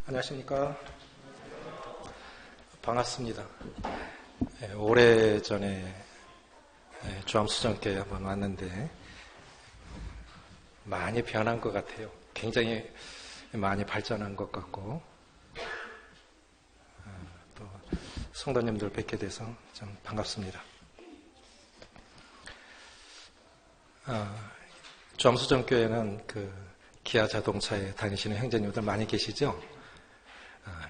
안녕하십니까. 반갑습니다. 오래전에 주암수정교회 한번 왔는데 많이 변한 것 같아요. 굉장히 많이 발전한 것 같고 또 성도님들 뵙게 돼서 참 반갑습니다. 주암수정교회는 기아 자동차에 다니시는 형제님들 많이 계시죠?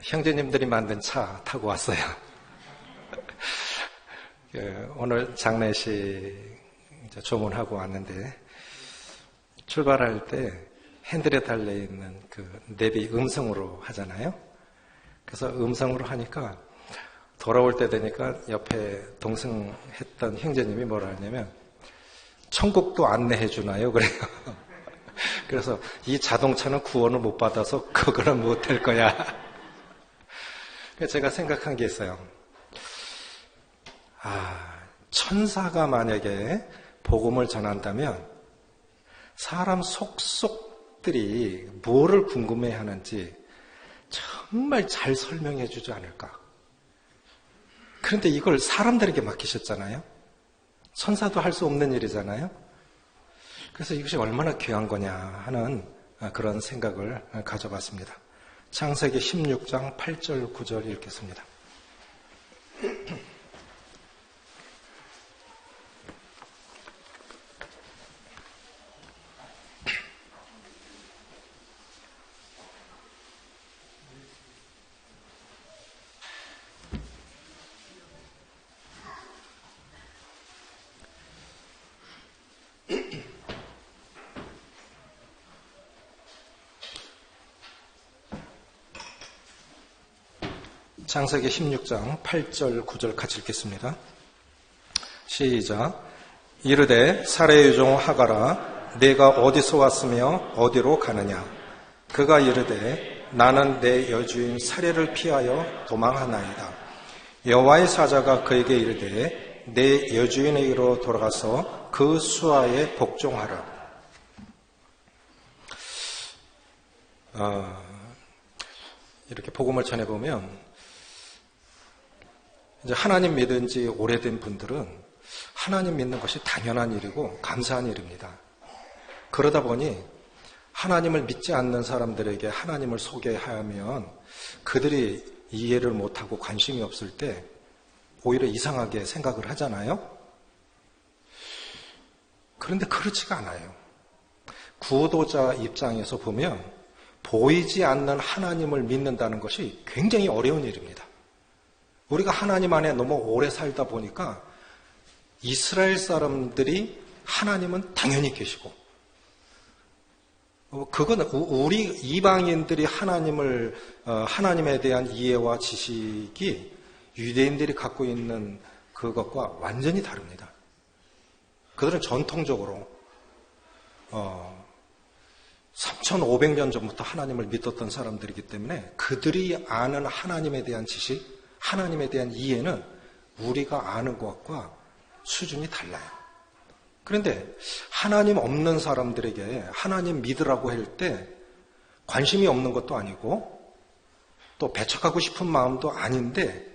형제님들이 만든 차 타고 왔어요. 오늘 장례식 조문하고 왔는데 출발할 때 핸들에 달려있는 내비 음성으로 하잖아요. 그래서 음성으로 하니까 돌아올 때 되니까 옆에 동승했던 형제님이 뭐라 하냐면 천국도 안내해 주나요? 그래요. 그래서 이 자동차는 구원을 못 받아서 그거는 못 할 거야. 제가 생각한 게 있어요. 천사가 만약에 복음을 전한다면 사람 속속들이 뭐를 궁금해 하는지 정말 잘 설명해 주지 않을까. 그런데 이걸 사람들에게 맡기셨잖아요. 천사도 할 수 없는 일이잖아요. 그래서 이것이 얼마나 귀한 거냐 하는 그런 생각을 가져봤습니다. 창세기 16장 8절 9절 읽겠습니다. 창세기 16장 8절 9절 같이 읽겠습니다. 시작. 이르되 사레의 종 하가라 내가 어디서 왔으며 어디로 가느냐. 그가 이르되 나는 내 여주인 사레를 피하여 도망하나이다. 여호와의 사자가 그에게 이르되 내 여주인에게로 돌아가서 그 수하에 복종하라. 이렇게 복음을 전해보면 이제 하나님 믿은 지 오래된 분들은 하나님 믿는 것이 당연한 일이고 감사한 일입니다. 그러다 보니 하나님을 믿지 않는 사람들에게 하나님을 소개하면 그들이 이해를 못하고 관심이 없을 때 오히려 이상하게 생각을 하잖아요. 그런데 그렇지가 않아요. 구도자 입장에서 보면 보이지 않는 하나님을 믿는다는 것이 굉장히 어려운 일입니다. 우리가 하나님 안에 너무 오래 살다 보니까 이스라엘 사람들이 하나님은 당연히 계시고 그건 우리 이방인들이 하나님에 대한 이해와 지식이 유대인들이 갖고 있는 그것과 완전히 다릅니다. 그들은 전통적으로 3,500년 전부터 하나님을 믿었던 사람들이기 때문에 그들이 아는 하나님에 대한 지식, 하나님에 대한 이해는 우리가 아는 것과 수준이 달라요. 그런데 하나님 없는 사람들에게 하나님 믿으라고 할 때 관심이 없는 것도 아니고 또 배척하고 싶은 마음도 아닌데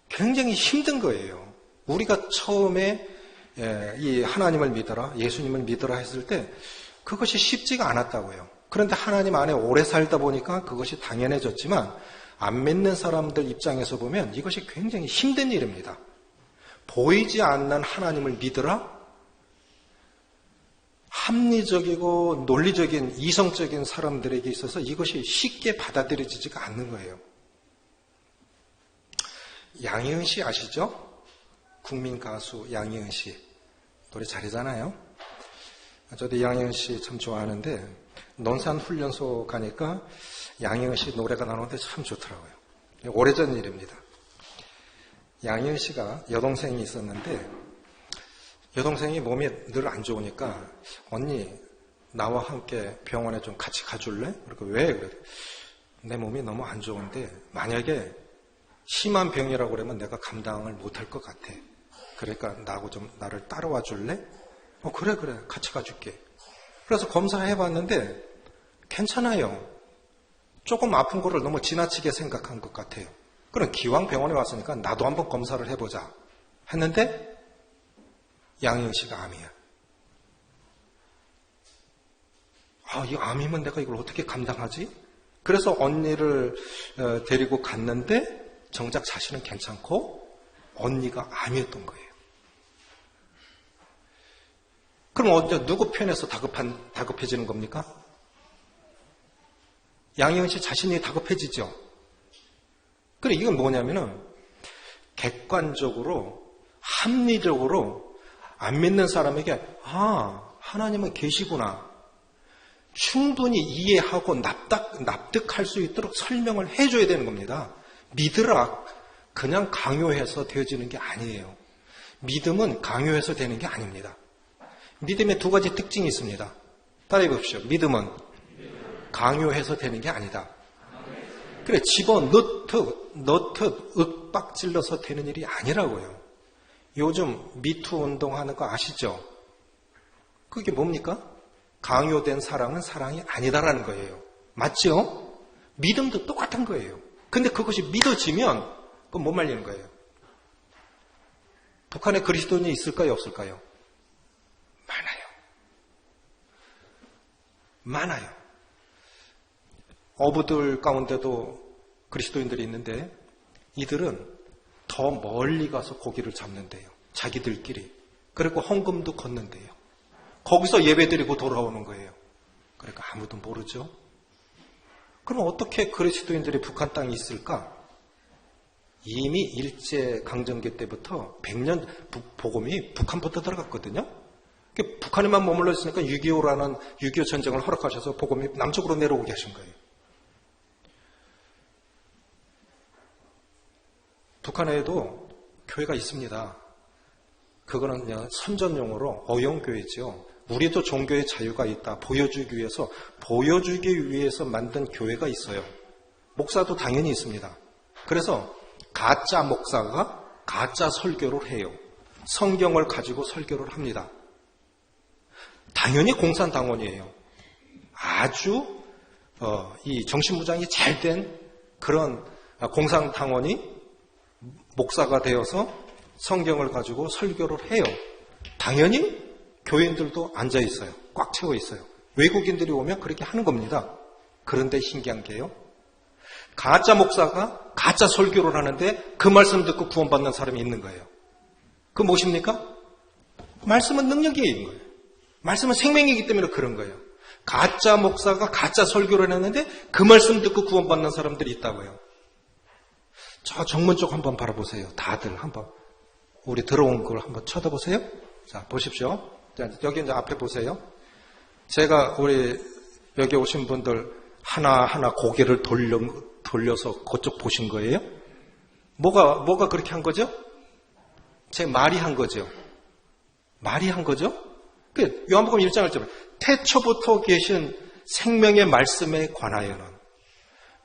굉장히 힘든 거예요. 우리가 처음에 이 하나님을 믿어라, 예수님을 믿어라 했을 때 그것이 쉽지가 않았다고요. 그런데 하나님 안에 오래 살다 보니까 그것이 당연해졌지만 안 믿는 사람들 입장에서 보면 이것이 굉장히 힘든 일입니다. 보이지 않는 하나님을 믿으라? 합리적이고 논리적인 이성적인 사람들에게 있어서 이것이 쉽게 받아들여지지가 않는 거예요. 양희은 씨 아시죠? 국민 가수 양희은 씨. 노래 잘하잖아요. 저도 양희은 씨 참 좋아하는데 논산훈련소 가니까 양희은 씨 노래가 나오는데 참 좋더라고요. 오래전 일입니다. 양희은 씨가 여동생이 있었는데 여동생이 몸이 늘 안 좋으니까 언니 나와 함께 병원에 좀 같이 가줄래? 그러니까 왜? 그래. 내 몸이 너무 안 좋은데 만약에 심한 병이라고 그러면 내가 감당을 못할 것 같아. 그러니까 나를 따라와 줄래? 그래 같이 가줄게. 그래서 검사해봤는데 괜찮아요. 조금 아픈 거를 너무 지나치게 생각한 것 같아요. 그럼 기왕 병원에 왔으니까 나도 한번 검사를 해보자 했는데 양희은 씨가 암이야. 이 암이면 내가 이걸 어떻게 감당하지? 그래서 언니를 데리고 갔는데 정작 자신은 괜찮고 언니가 암이었던 거예요. 그럼 언제 누구 편에서 다급해지는 겁니까? 양희은 씨 자신이 다급해지죠. 그래, 이건 뭐냐면은 객관적으로 합리적으로 안 믿는 사람에게 하나님은 계시구나 충분히 이해하고 납득할 수 있도록 설명을 해줘야 되는 겁니다. 믿으라 그냥 강요해서 되어지는 게 아니에요. 믿음은 강요해서 되는 게 아닙니다. 믿음의 두 가지 특징이 있습니다. 따라해 보십시오. 믿음은 강요해서 되는 게 아니다. 그래, 넣듯 윽박질러서 되는 일이 아니라고요. 요즘 미투 운동하는 거 아시죠? 그게 뭡니까? 강요된 사랑은 사랑이 아니다라는 거예요. 맞죠? 믿음도 똑같은 거예요. 근데 그것이 믿어지면 그건 못 말리는 거예요. 북한에 그리스도인이 있을까요? 없을까요? 많아요. 어부들 가운데도 그리스도인들이 있는데 이들은 더 멀리 가서 고기를 잡는데요. 자기들끼리. 그리고 헌금도 걷는데요. 거기서 예배드리고 돌아오는 거예요. 그러니까 아무도 모르죠. 그럼 어떻게 그리스도인들이 북한 땅에 있을까? 이미 일제강점기 때부터 100년 복음이 북한부터 들어갔거든요. 북한에만 머물러 있으니까 6.25 전쟁을 허락하셔서 복음이 남쪽으로 내려오게 하신 거예요. 북한에도 교회가 있습니다. 그거는 그냥 선전용어로 어용교회죠. 우리도 종교의 자유가 있다. 보여주기 위해서 만든 교회가 있어요. 목사도 당연히 있습니다. 그래서 가짜 목사가 가짜 설교를 해요. 성경을 가지고 설교를 합니다. 당연히 공산당원이에요. 아주 이 정신무장이 잘 된 그런 공산당원이 목사가 되어서 성경을 가지고 설교를 해요. 당연히 교인들도 앉아 있어요. 꽉 채워 있어요. 외국인들이 오면 그렇게 하는 겁니다. 그런데 신기한 게요. 가짜 목사가 가짜 설교를 하는데 그 말씀 듣고 구원받는 사람이 있는 거예요. 그건 무엇입니까? 말씀은 능력인 거예요. 말씀은 생명이기 때문에 그런 거예요. 가짜 목사가 가짜 설교를 했는데 그 말씀 듣고 구원받는 사람들이 있다고요. 저 정문 쪽 한번 바라보세요. 다들 한번 우리 들어온 걸 한번 쳐다보세요. 자, 보십시오. 자, 여기 이제 앞에 보세요. 제가 우리 여기 오신 분들 하나하나 고개를 돌려서 그쪽 보신 거예요? 뭐가 그렇게 한 거죠? 제 말이 한 거죠. 말이 한 거죠? 요한복음 1장 1절 태초부터 계신 생명의 말씀에 관하여는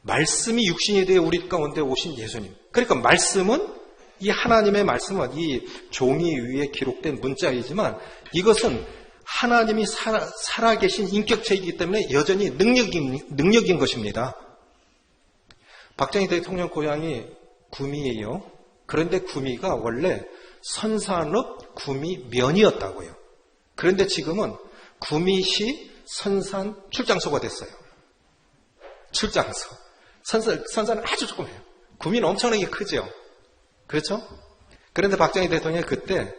말씀이 육신이 되어 우리 가운데 오신 예수님. 그러니까 말씀은 이 하나님의 말씀은 이 종이 위에 기록된 문자이지만 이것은 하나님이 살아계신 인격체이기 때문에 여전히 능력인 것입니다. 박정희 대통령 고향이 구미예요. 그런데 구미가 원래 선산읍 구미면이었다고요. 그런데 지금은 구미시 선산 출장소가 됐어요. 출장소. 선산은 아주 조금해요. 구미는 엄청나게 크죠. 그렇죠? 그런데 박정희 대통령이 그때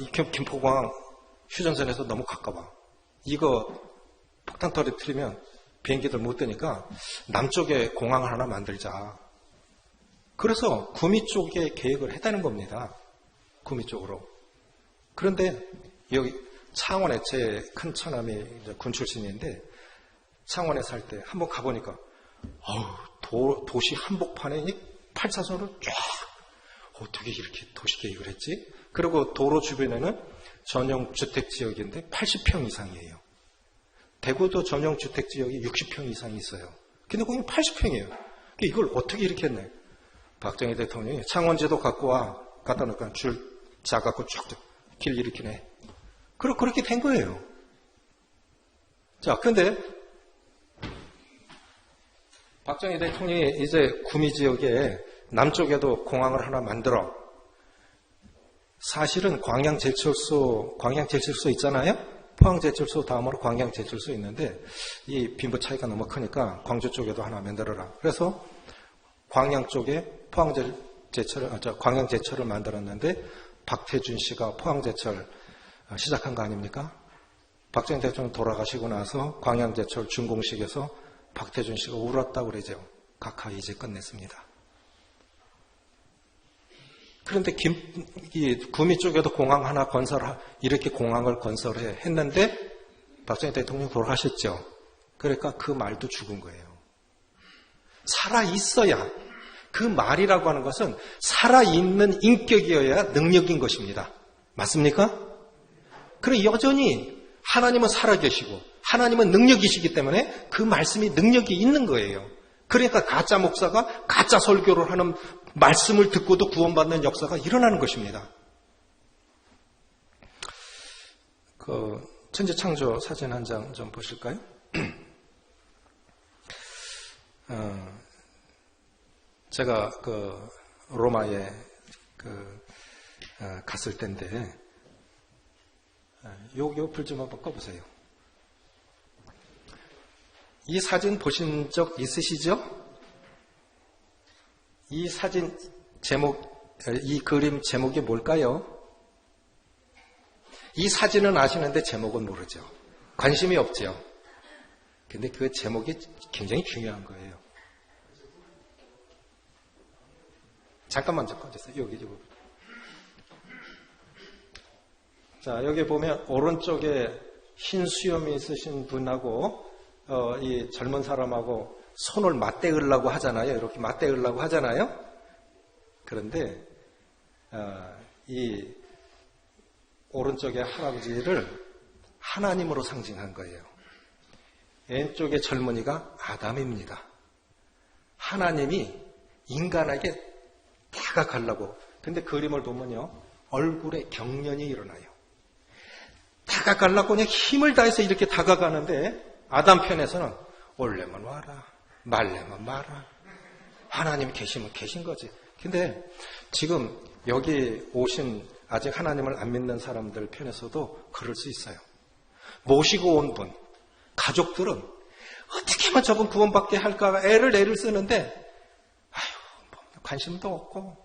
이 김포공항 휴전선에서 너무 가까워. 이거 폭탄 터뜨리면 비행기들 못 뜨니까 남쪽에 공항을 하나 만들자. 그래서 구미 쪽에 계획을 했다는 겁니다. 구미 쪽으로. 그런데 여기 창원에 제 큰 처남이 군 출신인데 창원에 살 때 한번 가보니까 도시 한복판에 8차선으로 쫙 어떻게 이렇게 도시 계획을 했지? 그리고 도로 주변에는 전용 주택 지역인데 80평 이상이에요. 대구도 전용 주택 지역이 60평 이상이 있어요. 근데 거기는 80평이에요. 이걸 어떻게 이렇게 했네? 박정희 대통령이 창원지도 갖고 갖다 놓으니까 줄 짜갖고 쭉 길 일으키네. 그렇게 된 거예요. 자, 근데 박정희 대통령이 이제 구미 지역에 남쪽에도 공항을 하나 만들어. 사실은 광양제철소 있잖아요? 포항제철소 다음으로 광양제철소 있는데 이 빈부 차이가 너무 크니까 광주 쪽에도 하나 만들어라. 그래서 광양 쪽에 광양제철을 만들었는데 박태준 씨가 포항제철 시작한 거 아닙니까? 박정희 대통령 돌아가시고 나서 광양제철 준공식에서 박태준 씨가 울었다고 그러죠. 각하 이제 끝냈습니다. 그런데 구미 쪽에도 공항 하나 이렇게 공항을 했는데 박정희 대통령이 돌아가셨죠. 그러니까 그 말도 죽은 거예요. 살아있어야, 그 말이라고 하는 것은 살아있는 인격이어야 능력인 것입니다. 맞습니까? 그리고 여전히 하나님은 살아계시고 하나님은 능력이시기 때문에 그 말씀이 능력이 있는 거예요. 그러니까 가짜 목사가 가짜 설교를 하는 말씀을 듣고도 구원받는 역사가 일어나는 것입니다. 천지창조 사진 한 장 좀 보실까요? 제가 로마에 갔을 때인데 요 불 좀 한번 꺼보세요. 이 사진 보신 적 있으시죠? 이 사진 이 그림 제목이 뭘까요? 이 사진은 아시는데 제목은 모르죠. 관심이 없죠. 근데 그 제목이 굉장히 중요한 거예요. 잠깐만 좀 꺼주세요. 여기. 자, 여기 보면 오른쪽에 흰 수염이 있으신 분하고 이 젊은 사람하고 손을 맞대으려고 하잖아요. 이렇게 맞대으려고 하잖아요. 그런데 이 오른쪽의 할아버지를 하나님으로 상징한 거예요. 왼쪽의 젊은이가 아담입니다. 하나님이 인간에게 다가가려고. 근데 그림을 보면요, 얼굴에 경련이 일어나요. 다가가려고 그냥 힘을 다해서 이렇게 다가가는데 아담 편에서는 올려면 와라, 말려면 마라. 하나님이 계시면 계신 거지. 근데 지금 여기 오신 아직 하나님을 안 믿는 사람들 편에서도 그럴 수 있어요. 모시고 온 분, 가족들은 어떻게 하면 저분 구원받게 할까 애를 쓰는데 관심도 없고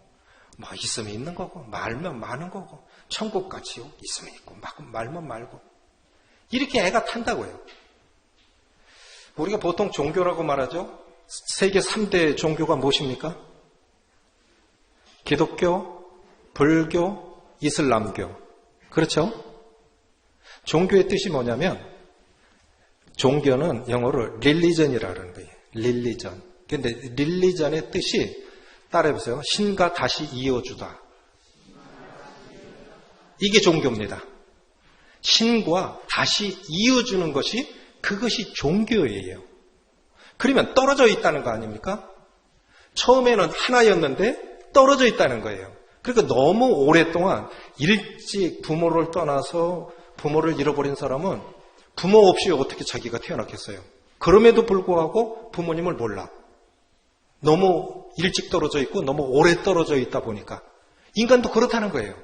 뭐 있으면 있는 거고 말면 많은 거고 천국과 지옥 있으면 있고 말면 말고 이렇게 애가 탄다고요. 우리가 보통 종교라고 말하죠. 세계 3대 종교가 무엇입니까? 기독교, 불교, 이슬람교. 그렇죠? 종교의 뜻이 뭐냐면 종교는 영어로 religion이라는 거예요. religion. 근데 religion의 뜻이 따라해보세요. 신과 다시 이어주다. 이게 종교입니다. 신과 다시 이어주는 것이 그것이 종교예요. 그러면 떨어져 있다는 거 아닙니까? 처음에는 하나였는데 떨어져 있다는 거예요. 그러니까 너무 오랫동안 일찍 부모를 떠나서 부모를 잃어버린 사람은 부모 없이 어떻게 자기가 태어났겠어요? 그럼에도 불구하고 부모님을 몰라. 너무 일찍 떨어져 있고 너무 오래 떨어져 있다 보니까 인간도 그렇다는 거예요.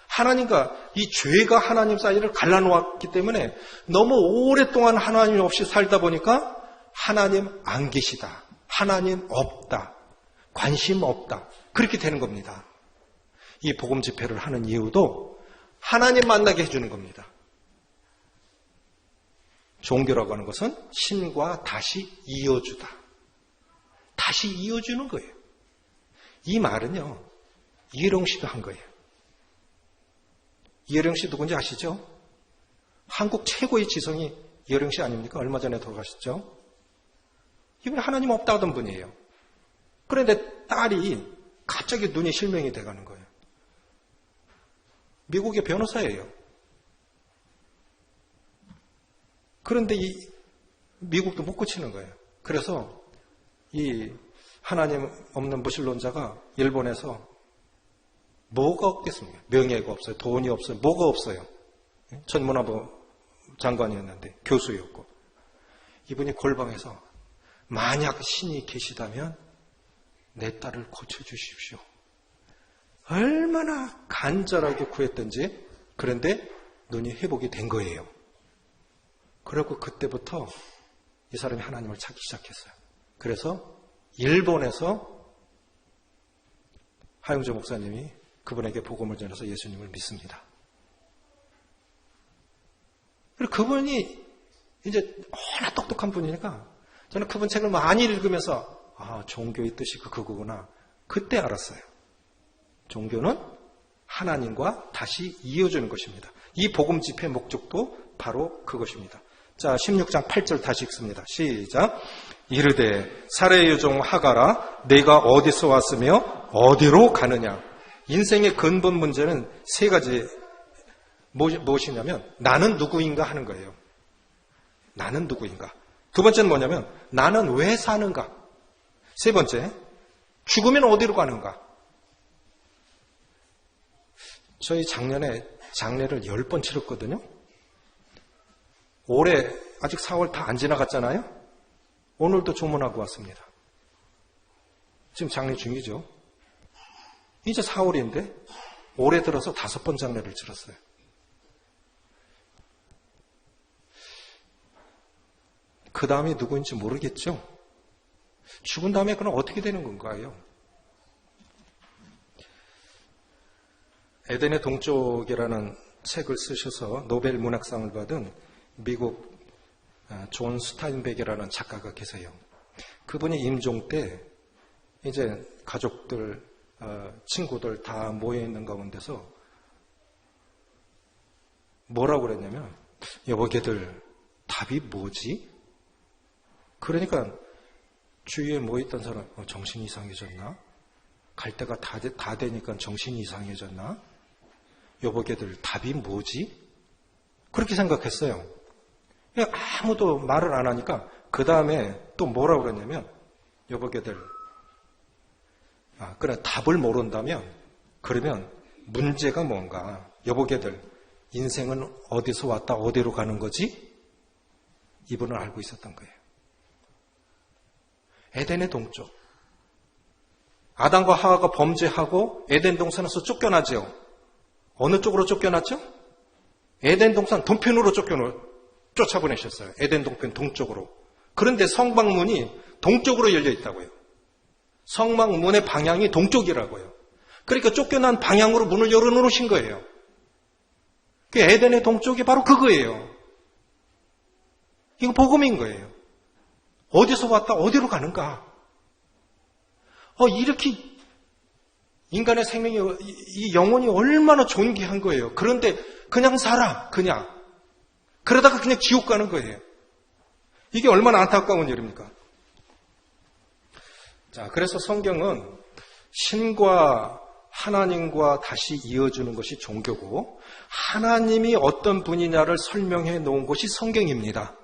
하나님과 이 죄가 하나님 사이를 갈라놓았기 때문에 너무 오랫동안 하나님 없이 살다 보니까 하나님 안 계시다. 하나님 없다. 관심 없다. 그렇게 되는 겁니다. 이 복음 집회를 하는 이유도 하나님 만나게 해주는 겁니다. 종교라고 하는 것은 신과 다시 이어주다. 다시 이어주는 거예요. 이 말은요, 이혜령 씨가 한 거예요. 이혜령 씨 누군지 아시죠? 한국 최고의 지성이 이혜령 씨 아닙니까? 얼마 전에 돌아가셨죠? 이분이 하나님 없다 하던 분이에요. 그런데 딸이 갑자기 눈이 실명이 돼가는 거예요. 미국의 변호사예요. 그런데 이 미국도 못 고치는 거예요. 그래서 이 하나님 없는 무신론자가 일본에서 뭐가 없겠습니까? 명예가 없어요. 돈이 없어요. 뭐가 없어요. 전문화부 장관이었는데 교수였고 이분이 골방에서 만약 신이 계시다면 내 딸을 고쳐주십시오. 얼마나 간절하게 구했던지. 그런데 눈이 회복이 된 거예요. 그리고 그때부터 이 사람이 하나님을 찾기 시작했어요. 그래서 일본에서 하용조 목사님이 그분에게 복음을 전해서 예수님을 믿습니다. 그리고 그분이 이제 워낙 똑똑한 분이니까 저는 그분 책을 많이 읽으면서 종교의 뜻이 그거구나. 그때 알았어요. 종교는 하나님과 다시 이어주는 것입니다. 이 복음 집회 목적도 바로 그것입니다. 자, 16장 8절 다시 읽습니다. 시작. 이르되 사레의 여종 하가라 내가 어디서 왔으며 어디로 가느냐. 인생의 근본 문제는 세 가지. 무엇이냐면 나는 누구인가 하는 거예요. 나는 누구인가. 두 번째는 뭐냐면 나는 왜 사는가. 세 번째, 죽으면 어디로 가는가. 저희 작년에 장례를 10번 치렀거든요. 올해 아직 4월 다 안 지나갔잖아요. 오늘도 조문하고 왔습니다. 지금 장례 중이죠. 이제 4월인데 올해 들어서 5번 장례를 치렀어요. 그 다음에 누구인지 모르겠죠. 죽은 다음에 그럼 어떻게 되는 건가요? 에덴의 동쪽이라는 책을 쓰셔서 노벨 문학상을 받은 미국 존 스타인백이라는 작가가 계세요. 그분이 임종 때 이제 가족들, 친구들 다 모여있는 가운데서 뭐라고 그랬냐면 여보 걔들 답이 뭐지? 그러니까 주위에 모여있던 사람 정신이 이상해졌나? 갈 때가 다 되니까 정신이 이상해졌나? 여보 걔들 답이 뭐지? 그렇게 생각했어요. 아무도 말을 안 하니까 그 다음에 또 뭐라고 그랬냐면 여보 걔들 그래 답을 모른다면 그러면 문제가 뭔가. 여보 걔들 인생은 어디서 왔다 어디로 가는 거지? 이분은 알고 있었던 거예요. 에덴의 동쪽. 아담과 하와가 범죄하고 에덴 동산에서 쫓겨나죠. 어느 쪽으로 쫓겨났죠? 에덴 동산 동편으로 쫓아보내셨어요. 에덴 동편 동쪽으로. 그런데 성막문이 동쪽으로 열려 있다고요. 성막문의 방향이 동쪽이라고요. 그러니까 쫓겨난 방향으로 문을 열어놓으신 거예요. 그 에덴의 동쪽이 바로 그거예요. 이거 복음인 거예요. 어디서 왔다 어디로 가는가? 이렇게 인간의 생명이, 이 영혼이 얼마나 존귀한 거예요. 그런데 그냥 살아, 그냥. 그러다가 그냥 지옥 가는 거예요. 이게 얼마나 안타까운 일입니까? 자, 그래서 성경은 신과 하나님과 다시 이어주는 것이 종교고 하나님이 어떤 분이냐를 설명해 놓은 것이 성경입니다.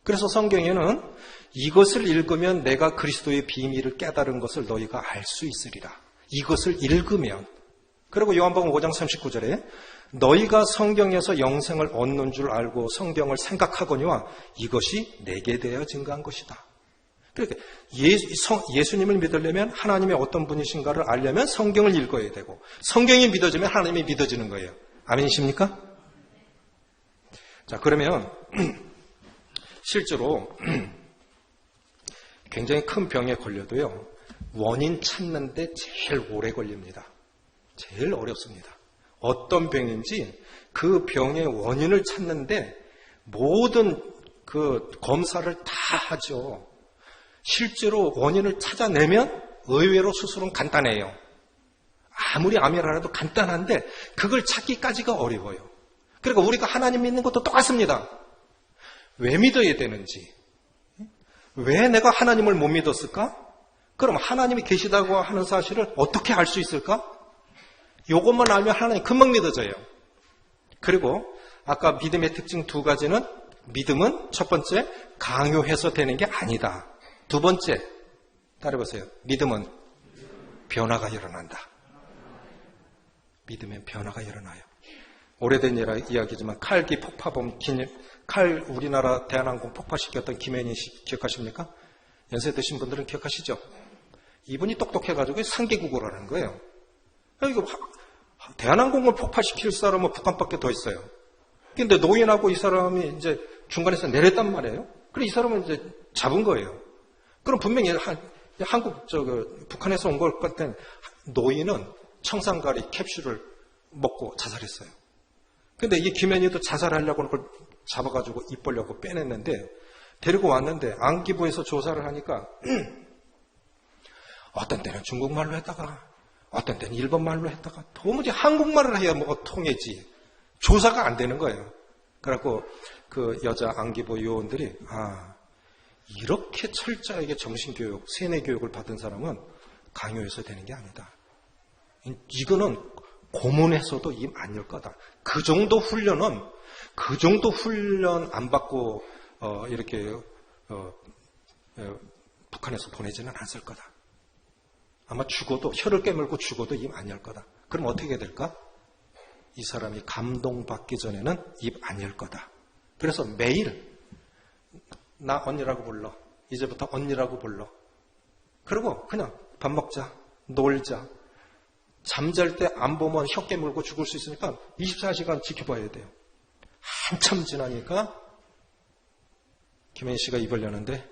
그래서 성경에는 이것을 읽으면 내가 그리스도의 비밀을 깨달은 것을 너희가 알 수 있으리라. 이것을 읽으면. 그리고 요한복음 5장 39절에 너희가 성경에서 영생을 얻는 줄 알고 성경을 생각하거니와 이것이 내게 대하여 증거한 것이다. 그러니까 예수님을 믿으려면 하나님의 어떤 분이신가를 알려면 성경을 읽어야 되고 성경이 믿어지면 하나님이 믿어지는 거예요. 아멘이십니까? 자, 그러면 실제로 굉장히 큰 병에 걸려도요. 원인 찾는데 제일 오래 걸립니다. 제일 어렵습니다. 어떤 병인지 그 병의 원인을 찾는데 모든 그 검사를 다 하죠. 실제로 원인을 찾아내면 의외로 수술은 간단해요. 아무리 암이라도 간단한데 그걸 찾기까지가 어려워요. 그러니까 우리가 하나님 믿는 것도 똑같습니다. 왜 믿어야 되는지, 왜 내가 하나님을 못 믿었을까? 그럼 하나님이 계시다고 하는 사실을 어떻게 알 수 있을까? 이것만 알면 하나님 금방 믿어져요. 그리고 아까 믿음의 특징 2가지는 믿음은 첫 번째 강요해서 되는 게 아니다. 두 번째 따라해보세요. 믿음은 변화가 일어난다. 믿으면 변화가 일어나요. 오래된 이야기지만 칼기 폭파범, 우리나라 대한항공 폭파시켰던 김현희 씨 기억하십니까? 연세 드신 분들은 기억하시죠? 이분이 똑똑해가지고 상계국어를 하는 거예요. 이거 대한항공을 폭파시킬 사람은 북한밖에 더 있어요. 근데 노인하고 이 사람이 이제 중간에서 내렸단 말이에요. 그럼 이 사람은 이제 잡은 거예요. 그럼 분명히 북한에서 온 걸 같은 노인은 청산가리 캡슐을 먹고 자살했어요. 근데 이 김현희도 자살하려고 그걸 잡아가지고 입 벌려고 빼냈는데 데리고 왔는데 안기부에서 조사를 하니까 어떤 때는 중국말로 했다가 어떤 때는 일본말로 했다가 도무지 한국말을 해야 뭐가 통해지 조사가 안 되는 거예요. 그래갖고 그 여자 안기부 요원들이 이렇게 철저하게 정신교육, 세뇌교육을 받은 사람은 강요해서 되는 게 아니다. 이거는 고문에서도 입 안 열 거다. 그 정도 훈련 안 받고 이렇게 북한에서 보내지는 않을 거다. 아마 죽어도 혀를 깨물고 죽어도 입 안 열 거다. 그럼 어떻게 될까? 이 사람이 감동받기 전에는 입 안 열 거다. 그래서 매일 나 언니라고 불러. 이제부터 언니라고 불러. 그리고 그냥 밥 먹자. 놀자. 잠잘 때 안 보면 혀 깨물고 죽을 수 있으니까 24시간 지켜봐야 돼요. 한참 지나니까 김혜인 씨가 입을 여는데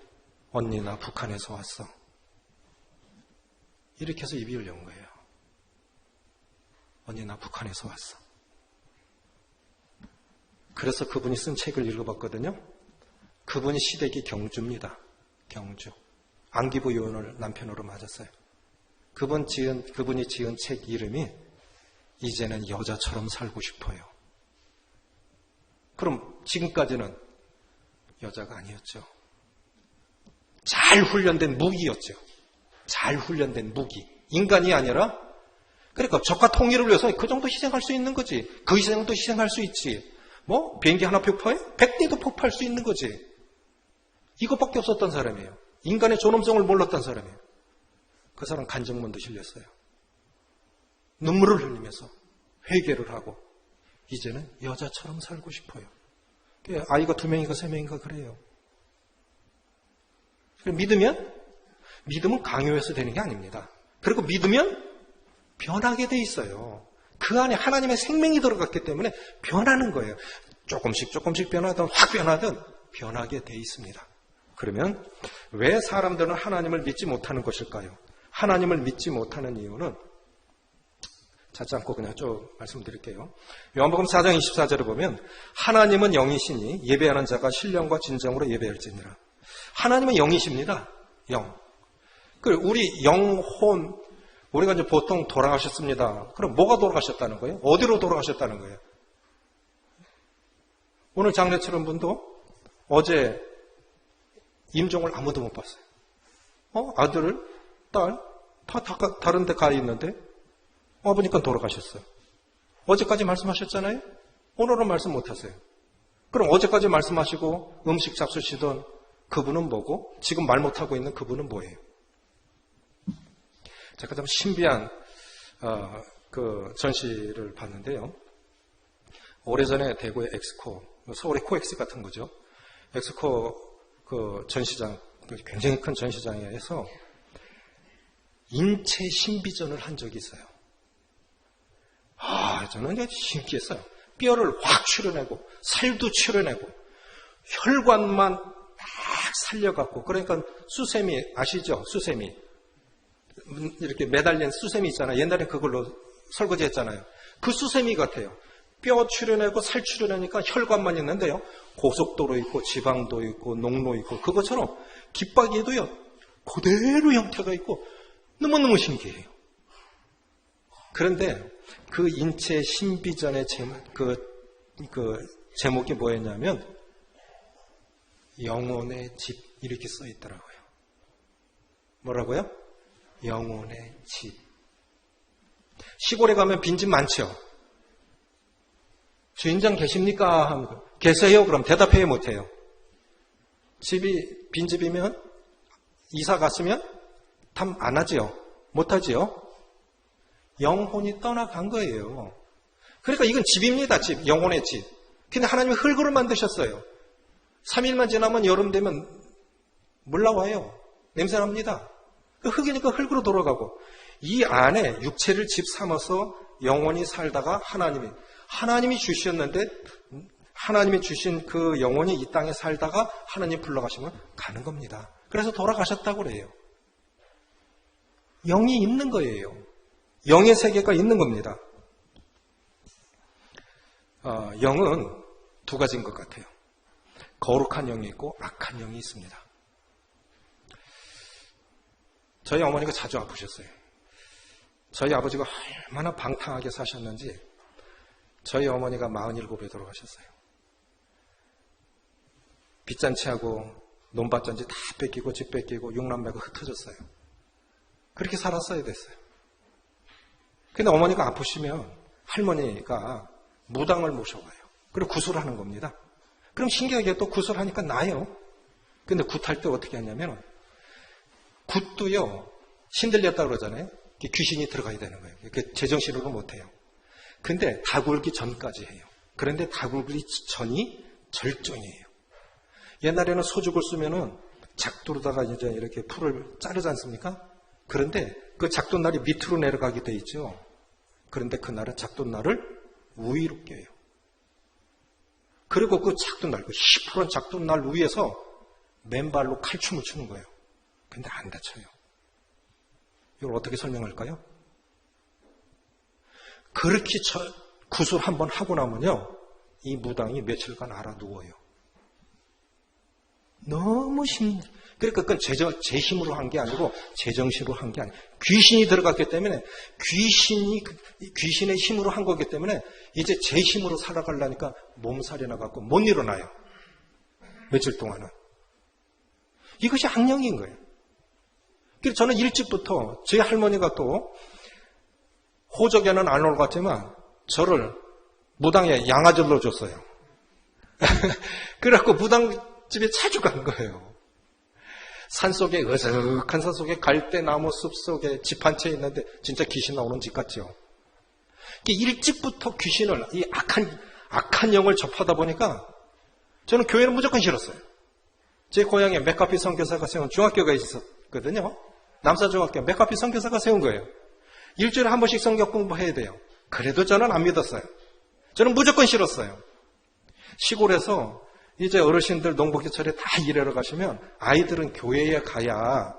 언니 나 북한에서 왔어. 이렇게 해서 입이 열린 거예요. 언니 나 북한에서 왔어. 그래서 그분이 쓴 책을 읽어봤거든요. 그분이 시댁이 경주입니다. 경주. 안기부 요원을 남편으로 맞았어요. 그분이 지은 책 이름이 이제는 여자처럼 살고 싶어요. 그럼 지금까지는 여자가 아니었죠. 잘 훈련된 무기였죠. 잘 훈련된 무기. 인간이 아니라 그러니까 적과 통일을 위해서 그 정도 희생할 수 있는 거지. 그 희생도 희생할 수 있지. 뭐 비행기 하나 폭파해? 100대도 폭파할 수 있는 거지. 이것밖에 없었던 사람이에요. 인간의 존엄성을 몰랐던 사람이에요. 그 사람 간증문도 실렸어요. 눈물을 흘리면서 회개를 하고 이제는 여자처럼 살고 싶어요. 아이가 2명인가 3명인가 그래요. 믿음은 강요해서 되는 게 아닙니다. 그리고 믿으면 변하게 돼 있어요. 그 안에 하나님의 생명이 들어갔기 때문에 변하는 거예요. 조금씩 변하든 확 변하든 변하게 돼 있습니다. 그러면 왜 사람들은 하나님을 믿지 못하는 것일까요? 하나님을 믿지 못하는 이유는 찾지 않고 그냥 쭉 말씀드릴게요. 요한복음 4장 24절을 보면 하나님은 영이시니 예배하는 자가 신령과 진정으로 예배할지니라. 하나님은 영이십니다. 영. 우리 영혼, 우리가 이제 보통 돌아가셨습니다. 그럼 뭐가 돌아가셨다는 거예요? 어디로 돌아가셨다는 거예요? 오늘 장례처럼 분도 어제 임종을 아무도 못 봤어요. 아들을, 딸, 다 다른 데 가 있는데, 보니까 돌아가셨어요. 어제까지 말씀하셨잖아요? 오늘은 말씀 못 하세요. 그럼 어제까지 말씀하시고 음식 잡수시던 그분은 뭐고, 지금 말 못하고 있는 그분은 뭐예요? 제가 좀 신비한, 그 전시를 봤는데요. 오래전에 대구의 엑스코, 서울의 코엑스 같은 거죠. 엑스코 그 전시장, 굉장히 큰 전시장에서 인체 신비전을 한 적이 있어요. 저는 신기했어요. 뼈를 확 추려내고, 살도 추려내고, 혈관만 막 살려갖고, 그러니까 수세미, 아시죠? 수세미. 이렇게 매달린 수세미 있잖아요. 옛날에 그걸로 설거지 했잖아요. 그 수세미 같아요. 뼈 추려내고 살 추려내니까 혈관만 있는데요. 고속도로 있고 지방도 있고 농로 있고 그것처럼 깃박이에도요. 그대로 형태가 있고 너무너무 신기해요. 그런데 그 인체 신비전의 제목이 뭐였냐면 영혼의 집 이렇게 써 있더라고요. 뭐라고요? 영혼의 집. 시골에 가면 빈집 많죠? 주인장 계십니까? 하면 계세요? 그럼 대답해야 못해요. 집이 빈집이면 이사 갔으면 탐 안 하지요? 못하지요? 영혼이 떠나간 거예요. 그러니까 이건 집입니다. 집, 영혼의 집. 근데 하나님이 흙으로 만드셨어요. 3일만 지나면 여름 되면 물 나와요. 냄새납니다. 흙이니까 흙으로 돌아가고, 이 안에 육체를 집 삼아서 영원히 살다가 하나님이 주셨는데, 하나님이 주신 그 영혼이 이 땅에 살다가 하나님 불러가시면 가는 겁니다. 그래서 돌아가셨다고 그래요. 영이 있는 거예요. 영의 세계가 있는 겁니다. 영은 두 가지인 것 같아요. 거룩한 영이 있고 악한 영이 있습니다. 저희 어머니가 자주 아프셨어요. 저희 아버지가 얼마나 방탕하게 사셨는지 저희 어머니가 47에 돌아가셨어요. 빚잔치하고 논밭잔치 다 뺏기고 집 뺏기고 육남매가 흩어졌어요. 그렇게 살았어야 됐어요. 근데 어머니가 아프시면 할머니가 무당을 모셔와요. 그리고 구슬하는 겁니다. 그럼 신기하게 또 구슬하니까 나요. 근데 굿할 때 어떻게 하냐면 굿도요 신들렸다고 그러잖아요. 귀신이 들어가야 되는 거예요. 제정신으로 못해요. 근데 다 굴기 전까지 해요. 그런데 다 굴기 전이 절정이에요. 옛날에는 소죽을 쓰면은 작두로다가 이제 이렇게 풀을 자르지 않습니까? 그런데 그 작돈날이 밑으로 내려가게 돼 있죠. 그런데 그날은 작돈날을 위로 껴요. 그리고 그 작돈날, 그 시퍼런 작돈날 위에서 맨발로 칼춤을 추는 거예요. 근데 안 다쳐요. 이걸 어떻게 설명할까요? 그렇게 구슬 한번 하고 나면요, 이 무당이 며칠간 알아 누워요. 너무 그러니까 그건 제 힘으로 한 게 아니고 제정신으로 한 게 아니에요. 귀신이 들어갔기 때문에 귀신의 힘으로 한 거기 때문에 이제 제 힘으로 살아가려니까 몸살이 나갖고 못 일어나요. 며칠 동안은. 이것이 악령인 거예요. 그래서 저는 일찍부터 제 할머니가 또 호적에는 안 올랐지만 저를 무당에 양아들로 줬어요. 그래갖고 무당집에 자주 간 거예요. 산속에 어석한 산속에 갈대나무 숲속에 집 한 채 있는데 진짜 귀신 나오는 집 같죠. 일찍부터 귀신을 이 악한 영을 접하다 보니까 저는 교회는 무조건 싫었어요. 제 고향에 맥카피 선교사가 세운 중학교가 있었거든요. 남사중학교 맥카피 선교사가 세운 거예요. 일주일에 한 번씩 성경 공부해야 돼요. 그래도 저는 안 믿었어요. 저는 무조건 싫었어요. 시골에서 이제 어르신들 농복기철에 다 일하러 가시면 아이들은 교회에 가야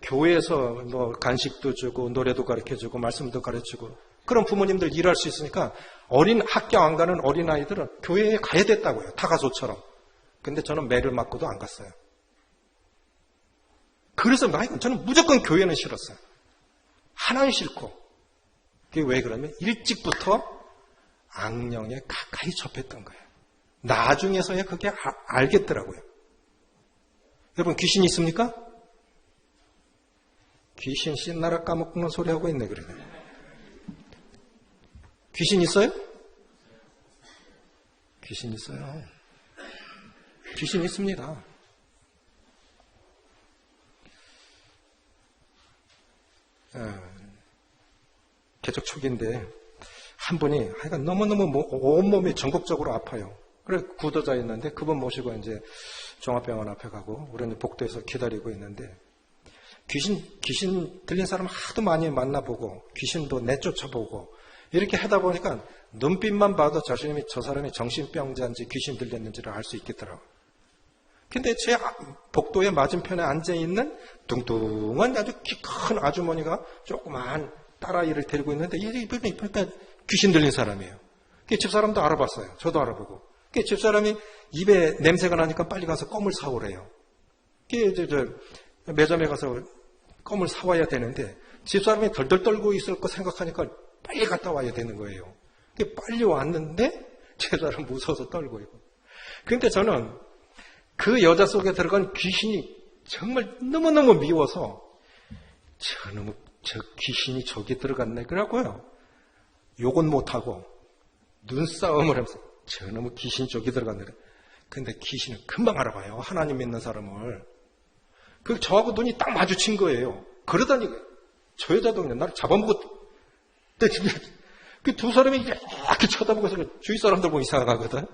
교회에서 뭐 간식도 주고 노래도 가르쳐주고 말씀도 가르치고 그런 부모님들 일할 수 있으니까 학교 안 가는 어린아이들은 교회에 가야 됐다고요. 타가소처럼. 근데 저는 매를 맞고도 안 갔어요. 그래서 저는 무조건 교회는 싫었어요. 하나는 싫고. 그게 왜 그러면 일찍부터 악령에 가까이 접했던 거예요. 나중에서야 그게 알겠더라고요. 여러분 귀신 있습니까? 귀신 신나라 까먹는 소리 하고 있네 그러네. 귀신 있어요? 귀신 있어요. 귀신 있습니다. 개척 초기인데 한 분이 하여간 너무너무 온몸이 전국적으로 아파요. 그래 구도자였는데 그분 모시고 이제 종합병원 앞에 가고 우리는 복도에서 기다리고 있는데 귀신 들린 사람 하도 많이 만나보고 귀신도 내쫓아보고 이렇게 하다 보니까 눈빛만 봐도 저 사람이 정신병자인지 귀신 들렸는지를 알 수 있겠더라고요. 근데 제 복도의 맞은편에 앉아있는 뚱뚱한 아주 키 큰 아주머니가 조그만 딸아이를 데리고 있는데 이분이 귀신 들린 사람이에요. 집사람도 알아봤어요. 저도 알아보고. 집사람이 입에 냄새가 나니까 빨리 가서 껌을 사오래요. 매점에 가서 껌을 사와야 되는데 집사람이 덜덜 떨고 있을 거 생각하니까 빨리 갔다 와야 되는 거예요. 빨리 왔는데 집사람 무서워서 떨고 있고. 그런데 저는 그 여자 속에 들어간 귀신이 정말 너무너무 미워서 저 귀신이 저기 들어갔네 그러고요. 욕은 못하고 눈싸움을 하면서 저놈의 귀신 저기 들어갔네. 근데 귀신은 금방 알아봐요. 하나님 믿는 사람을. 저하고 눈이 딱 마주친 거예요. 그러다니 저 여자도 그냥 나를 잡아먹었대. 그 두 사람이 이렇게 쳐다보고 있어서 주위 사람들 보면 이상하거든.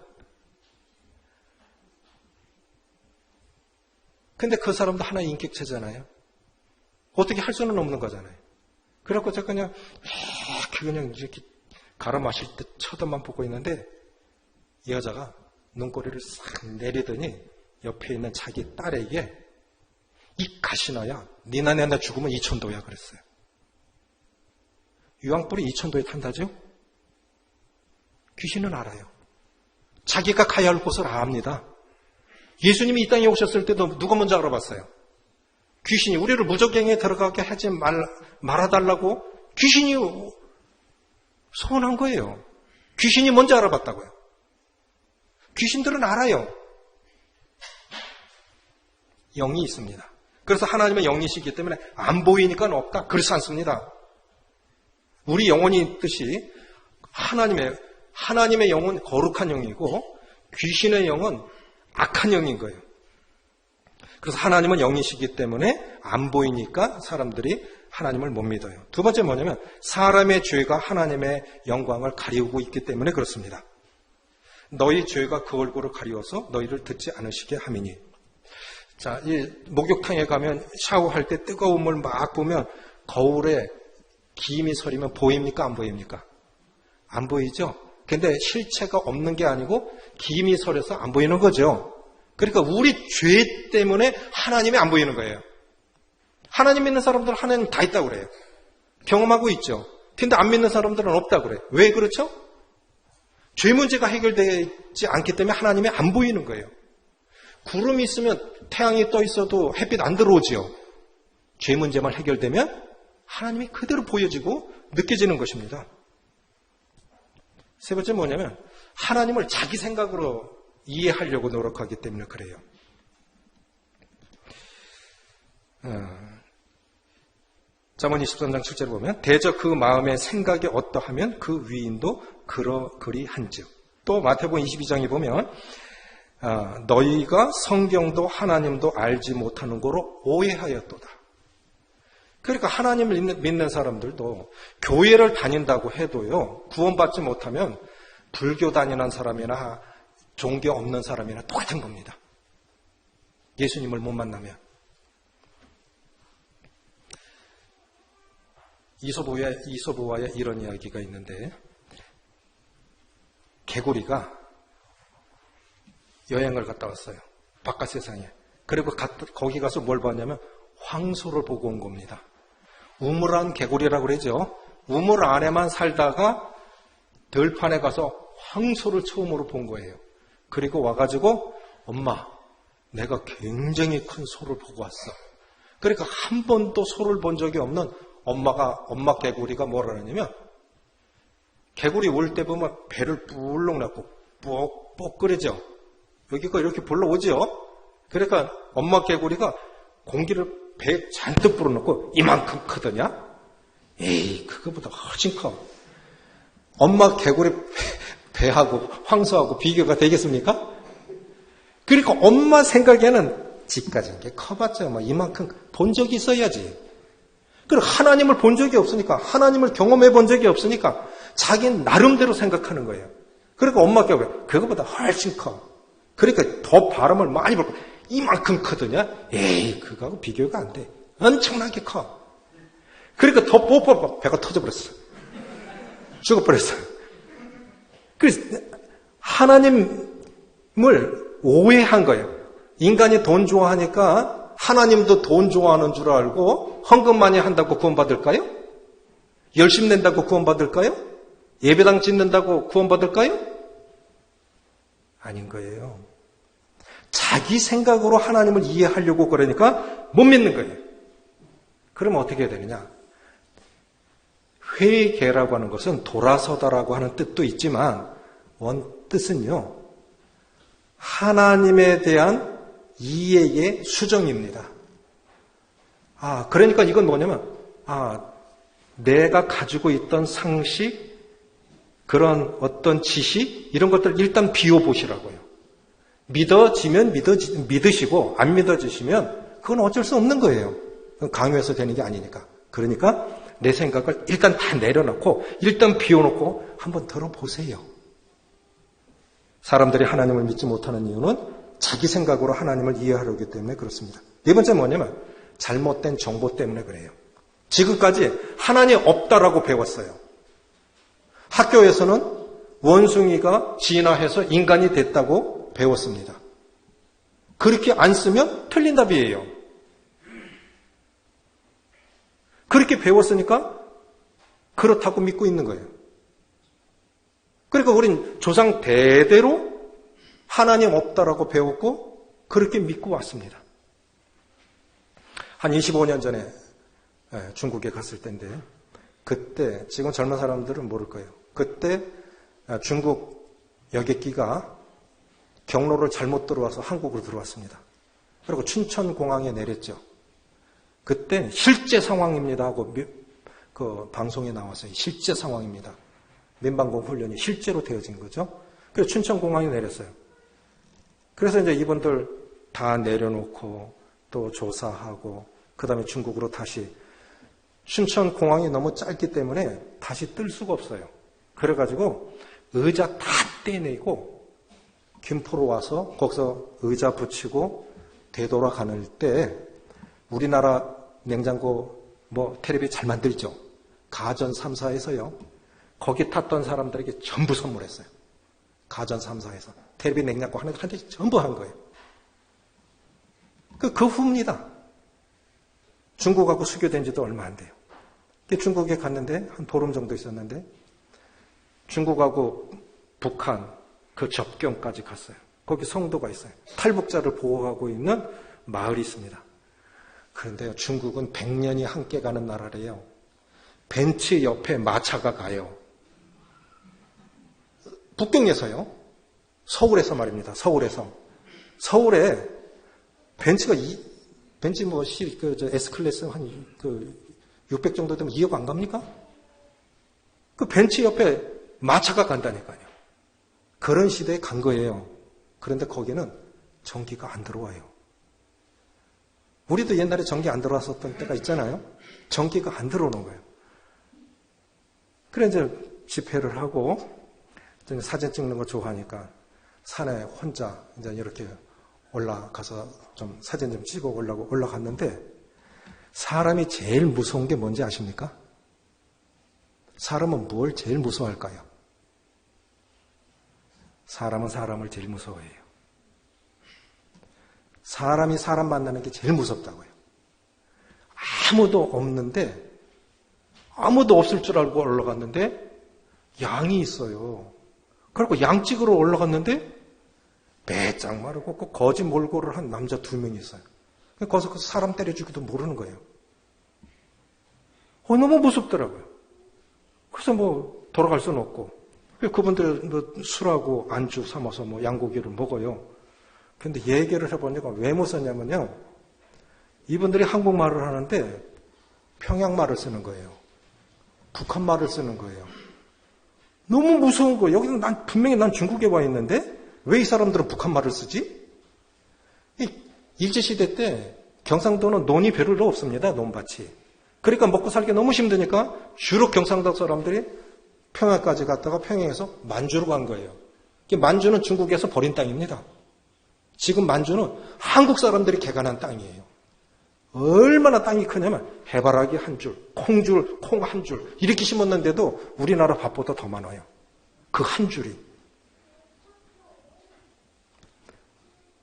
근데 그 사람도 하나의 인격체잖아요. 어떻게 할 수는 없는 거잖아요. 그래갖고 제가 그냥 이렇게 갈아 마실 때 쳐다만 보고 있는데 이 여자가 눈꼬리를 싹 내리더니 옆에 있는 자기 딸에게 이 가시나야 니나 내나 죽으면 2000도야 그랬어요. 유황불이 2000도에 탄다죠? 귀신은 알아요. 자기가 가야 할 곳을 압니다. 예수님이 이 땅에 오셨을 때도 누가 먼저 알아봤어요? 귀신이 우리를 무적행에 들어가게 하지 말아달라고 귀신이 소원한 거예요. 귀신이 먼저 알아봤다고요. 귀신들은 알아요. 영이 있습니다. 그래서 하나님은 영이시기 때문에 안 보이니까 없다. 그렇지 않습니다. 우리 영혼이 있듯이 하나님의 영은 거룩한 영이고 귀신의 영은 악한 영인 거예요. 그래서 하나님은 영이시기 때문에 안 보이니까 사람들이 하나님을 못 믿어요. 두 번째 뭐냐면 사람의 죄가 하나님의 영광을 가리우고 있기 때문에 그렇습니다. 너희 죄가 그 얼굴을 가리워서 너희를 듣지 않으시게 함이니. 자, 이 목욕탕에 가면 샤워할 때 뜨거운 물 막 보면 거울에 기임이 서리면 보입니까? 안 보입니까? 안 보이죠? 근데 실체가 없는 게 아니고 기임이 서려서 안 보이는 거죠. 그러니까 우리 죄 때문에 하나님이 안 보이는 거예요. 하나님 믿는 사람들은 하나님 다 있다고 그래요. 경험하고 있죠. 근데 안 믿는 사람들은 없다고 그래요. 왜 그렇죠? 죄 문제가 해결되지 않기 때문에 하나님이 안 보이는 거예요. 구름이 있으면 태양이 떠 있어도 햇빛 안 들어오지요. 죄 문제만 해결되면 하나님이 그대로 보여지고 느껴지는 것입니다. 세 번째 뭐냐면 하나님을 자기 생각으로 이해하려고 노력하기 때문에 그래요. 잠언 23장 7절에 보면 대저 그 마음의 생각이 어떠하면 그 위인도 그리한즉. 또 마태복음 22장에 보면 너희가 성경도 하나님도 알지 못하는 거로 오해하였도다. 그러니까 하나님을 믿는 사람들도 교회를 다닌다고 해도요, 구원받지 못하면 불교 다니는 사람이나 종교 없는 사람이나 똑같은 겁니다. 예수님을 못 만나면. 이소부와의 이런 이야기가 있는데, 개구리가 여행을 갔다 왔어요. 바깥 세상에. 그리고 거기 가서 뭘 봤냐면 황소를 보고 온 겁니다. 우물안 개구리라고 그러죠. 우물 안에만 살다가 들판에 가서 황소를 처음으로 본 거예요. 그리고 와가지고 엄마, 내가 굉장히 큰 소를 보고 왔어. 그러니까 한 번도 소를 본 적이 없는 엄마 개구리가 뭐라 그러냐면, 개구리 올 때 보면 배를 불룩 낳고 뽁뽁 끓이죠. 여기가 이렇게 불러오죠. 그러니까 엄마 개구리가 공기를 배에 잔뜩 불어넣고 이만큼 크더냐? 에이, 그거보다 훨씬 커. 엄마 개구리 배하고 황소하고 비교가 되겠습니까? 그러니까 엄마 생각에는 집 가진 게 커봤자 뭐 이만큼 본 적이 있어야지. 그리고 하나님을 본 적이 없으니까, 하나님을 경험해 본 적이 없으니까 자기는 나름대로 생각하는 거예요. 그러니까 엄마 개구리 그거보다 훨씬 커. 그러니까 더 바람을 많이 불고 이만큼 크더냐? 에이, 그거하고 비교가 안 돼. 엄청나게 커. 그러니까 더 뽀뽀 배가 터져버렸어. 죽어버렸어. 그래서 하나님을 오해한 거예요. 인간이 돈 좋아하니까 하나님도 돈 좋아하는 줄 알고 헌금 많이 한다고 구원받을까요? 열심 낸다고 구원받을까요? 예배당 짓는다고 구원받을까요? 아닌 거예요. 자기 생각으로 하나님을 이해하려고 그러니까 못 믿는 거예요. 그러면 어떻게 해야 되느냐? 회개라고 하는 것은 돌아서다라고 하는 뜻도 있지만 원뜻은요, 하나님에 대한 이해의 수정입니다. 그러니까 이건 뭐냐면, 내가 가지고 있던 상식, 그런 어떤 지식, 이런 것들 일단 비워보시라고요. 믿어지면 믿으시고, 안 믿어지시면 그건 어쩔 수 없는 거예요. 강요해서 되는 게 아니니까. 그러니까 내 생각을 일단 다 내려놓고, 일단 비워놓고 한번 들어보세요. 사람들이 하나님을 믿지 못하는 이유는 자기 생각으로 하나님을 이해하려기 때문에 그렇습니다. 네 번째 뭐냐면 잘못된 정보 때문에 그래요. 지금까지 하나님 없다라고 배웠어요. 학교에서는 원숭이가 진화해서 인간이 됐다고 배웠습니다. 그렇게 안 쓰면 틀린 답이에요. 그렇게 배웠으니까 그렇다고 믿고 있는 거예요. 그러니까 우린 조상 대대로 하나님 없다라고 배웠고 그렇게 믿고 왔습니다. 한 25년 전에 중국에 갔을 때인데 그때 지금 젊은 사람들은 모를 거예요. 그때 중국 여객기가 경로를 잘못 들어와서 한국으로 들어왔습니다. 그리고 춘천공항에 내렸죠. 그때 실제 상황입니다 하고 그 방송에 나왔어요. 실제 상황입니다. 민방공 훈련이 실제로 되어진 거죠. 그래서 춘천공항에 내렸어요. 그래서 이제 이분들 다 내려놓고 또 조사하고 그 다음에 중국으로 다시 춘천공항이 너무 짧기 때문에 다시 뜰 수가 없어요. 그래가지고 의자 다 떼내고 김포로 와서 거기서 의자 붙이고 되돌아가는 때 우리나라 냉장고 텔레비 잘 만들죠. 가전 3사에서요. 거기 탔던 사람들에게 전부 선물했어요. 가전 3사에서 텔레비 냉장고 한 대 전부 한 거예요. 그 후입니다. 중국하고 수교된 지도 얼마 안 돼요. 중국에 갔는데 한 보름 정도 있었는데 중국하고 북한 그 접경까지 갔어요. 거기 성도가 있어요. 탈북자를 보호하고 있는 마을이 있습니다. 그런데요, 중국은 100년이 함께 가는 나라래요. 벤츠 옆에 마차가 가요. 북경에서요. 서울에서 말입니다. 서울에 벤츠 S클래스 한 600 정도 되면 2억 안 갑니까? 그 벤츠 옆에 마차가 간다니까요. 그런 시대에 간 거예요. 그런데 거기는 전기가 안 들어와요. 우리도 옛날에 전기 안 들어왔었던 때가 있잖아요. 전기가 안 들어오는 거예요. 그래 이제 집회를 하고 사진 찍는 걸 좋아하니까 산에 혼자 이제 이렇게 올라가서 좀 사진 좀 찍어 오려고 올라갔는데 사람이 제일 무서운 게 뭔지 아십니까? 사람은 뭘 제일 무서워할까요? 사람은 사람을 제일 무서워해요. 사람이 사람 만나는 게 제일 무섭다고요. 아무도 없는데 아무도 없을 줄 알고 올라갔는데 양이 있어요. 그리고 양 찍으러 올라갔는데 배짱 마르고 그 거지 몰골을 한 남자 2명이 있어요. 거기서 사람 때려주기도 모르는 거예요. 너무 무섭더라고요. 그래서 돌아갈 수는 없고 그분들 술하고 안주 삼아서 양고기를 먹어요. 그런데 얘기를 해보니까 왜 무섭냐면요. 이분들이 한국말을 하는데 평양말을 쓰는 거예요. 북한말을 쓰는 거예요. 너무 무서운 거예요. 여기는 분명히 난 중국에 와 있는데 왜 이 사람들은 북한말을 쓰지? 일제시대 때 경상도는 논이 별로 없습니다. 논밭이. 그러니까 먹고 살기 너무 힘드니까 주로 경상도 사람들이 평양까지 갔다가 평양에서 만주로 간 거예요. 만주는 중국에서 버린 땅입니다. 지금 만주는 한국 사람들이 개간한 땅이에요. 얼마나 땅이 크냐면 해바라기 한 줄, 콩 한 줄 이렇게 심었는데도 우리나라 밭보다 더 많아요. 그 한 줄이.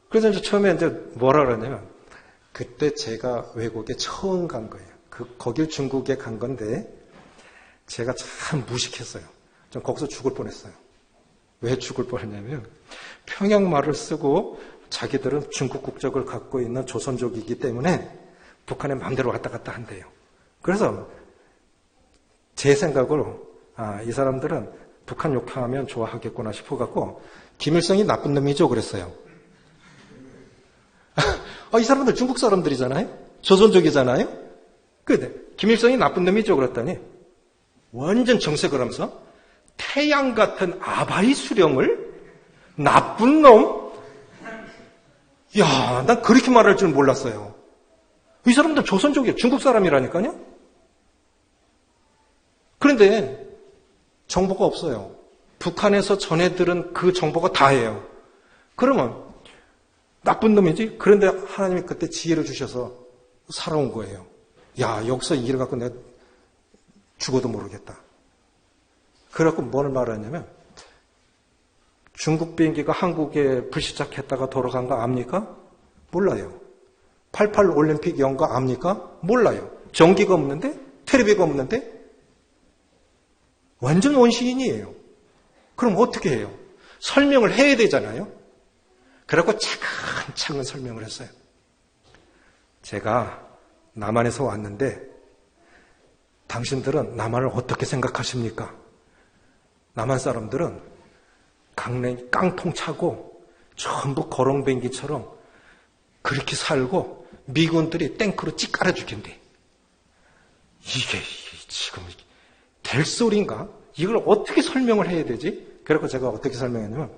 그래서 이제 처음에 이제 뭐라 그러냐면 그때 제가 외국에 처음 간 거예요. 거길 중국에 간 건데 제가 참 무식했어요. 전 거기서 죽을 뻔했어요. 왜 죽을 뻔했냐면 평양말을 쓰고 자기들은 중국 국적을 갖고 있는 조선족이기 때문에 북한에 마음대로 왔다 갔다 한대요. 그래서 제 생각으로 이 사람들은 북한 욕하면 좋아하겠구나 싶어갖고 김일성이 나쁜 놈이죠 그랬어요. 이 사람들 중국 사람들이잖아요. 조선족이잖아요. 근데 김일성이 나쁜 놈이죠 그랬더니 완전 정색을 하면서 태양 같은 아바이 수령을 나쁜 놈? 야, 난 그렇게 말할 줄 몰랐어요. 이 사람들 조선족이에요. 중국 사람이라니까요. 그런데 정보가 없어요. 북한에서 전해 들은 그 정보가 다예요. 그러면 나쁜 놈이지? 그런데 하나님이 그때 지혜를 주셔서 살아온 거예요. 야, 여기서 이 일을 갖고 내가 죽어도 모르겠다. 그래갖고 뭘 말하냐면, 중국 비행기가 한국에 불시착했다가 돌아간 거 압니까? 몰라요. 88 올림픽 연거 압니까? 몰라요. 전기가 없는데? 텔레비가 없는데? 완전 원시인이에요. 그럼 어떻게 해요? 설명을 해야 되잖아요. 그래갖고 차근차근 설명을 했어요. 제가 남한에서 왔는데 당신들은 남한을 어떻게 생각하십니까? 남한 사람들은 강냉이 깡통 차고 전부 거렁뱅이처럼 그렇게 살고 미군들이 탱크로 찌 깔아 죽인대. 이게 지금 될 소리인가? 이걸 어떻게 설명을 해야 되지? 그래서 제가 어떻게 설명했냐면,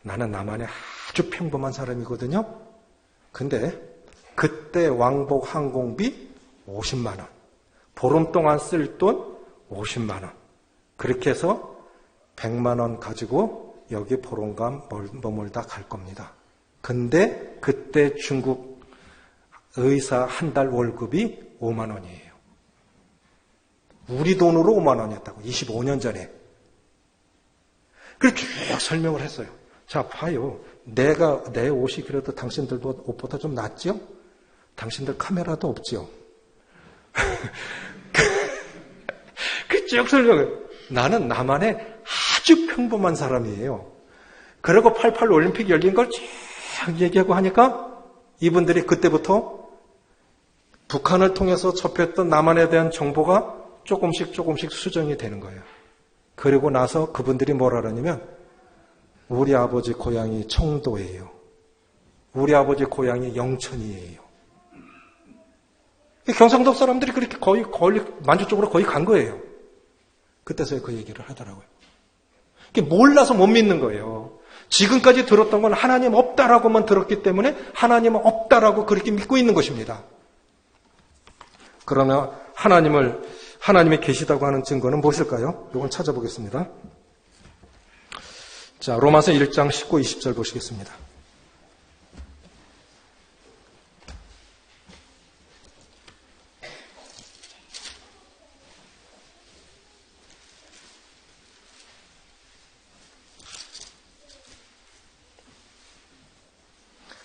나는 남한의 아주 평범한 사람이거든요. 근데 그때 왕복 항공비 50만 원, 보름 동안 쓸 돈 50만 원, 그렇게 해서 100만 원 가지고 여기 보름간 머물다 갈 겁니다. 근데 그때 중국 의사 한 달 월급이 5만 원이에요. 우리 돈으로 5만 원이었다고. 25년 전에. 그렇게 쭉 설명을 했어요. 자, 봐요. 내 옷이 그래도 당신들 옷보다 좀 낫죠? 당신들 카메라도 없죠? 그 쭉 설명을. 나는 나만의 아주 평범한 사람이에요. 그리고 88 올림픽 열린 걸 쭉 얘기하고 하니까 이분들이 그때부터 북한을 통해서 접했던 남한에 대한 정보가 조금씩 수정이 되는 거예요. 그리고 나서 그분들이 뭐라 그러냐면, 우리 아버지 고향이 청도예요. 우리 아버지 고향이 영천이에요. 경상도 사람들이 그렇게 거의 만주적으로 거의 간 거예요. 그때서야 그 얘기를 하더라고요. 몰라서 못 믿는 거예요. 지금까지 들었던 건 하나님 없다라고만 들었기 때문에 하나님은 없다라고 그렇게 믿고 있는 것입니다. 그러나 하나님의 계시다고 하는 증거는 무엇일까요? 이건 찾아보겠습니다. 자, 로마서 1장 19, 20절 보시겠습니다.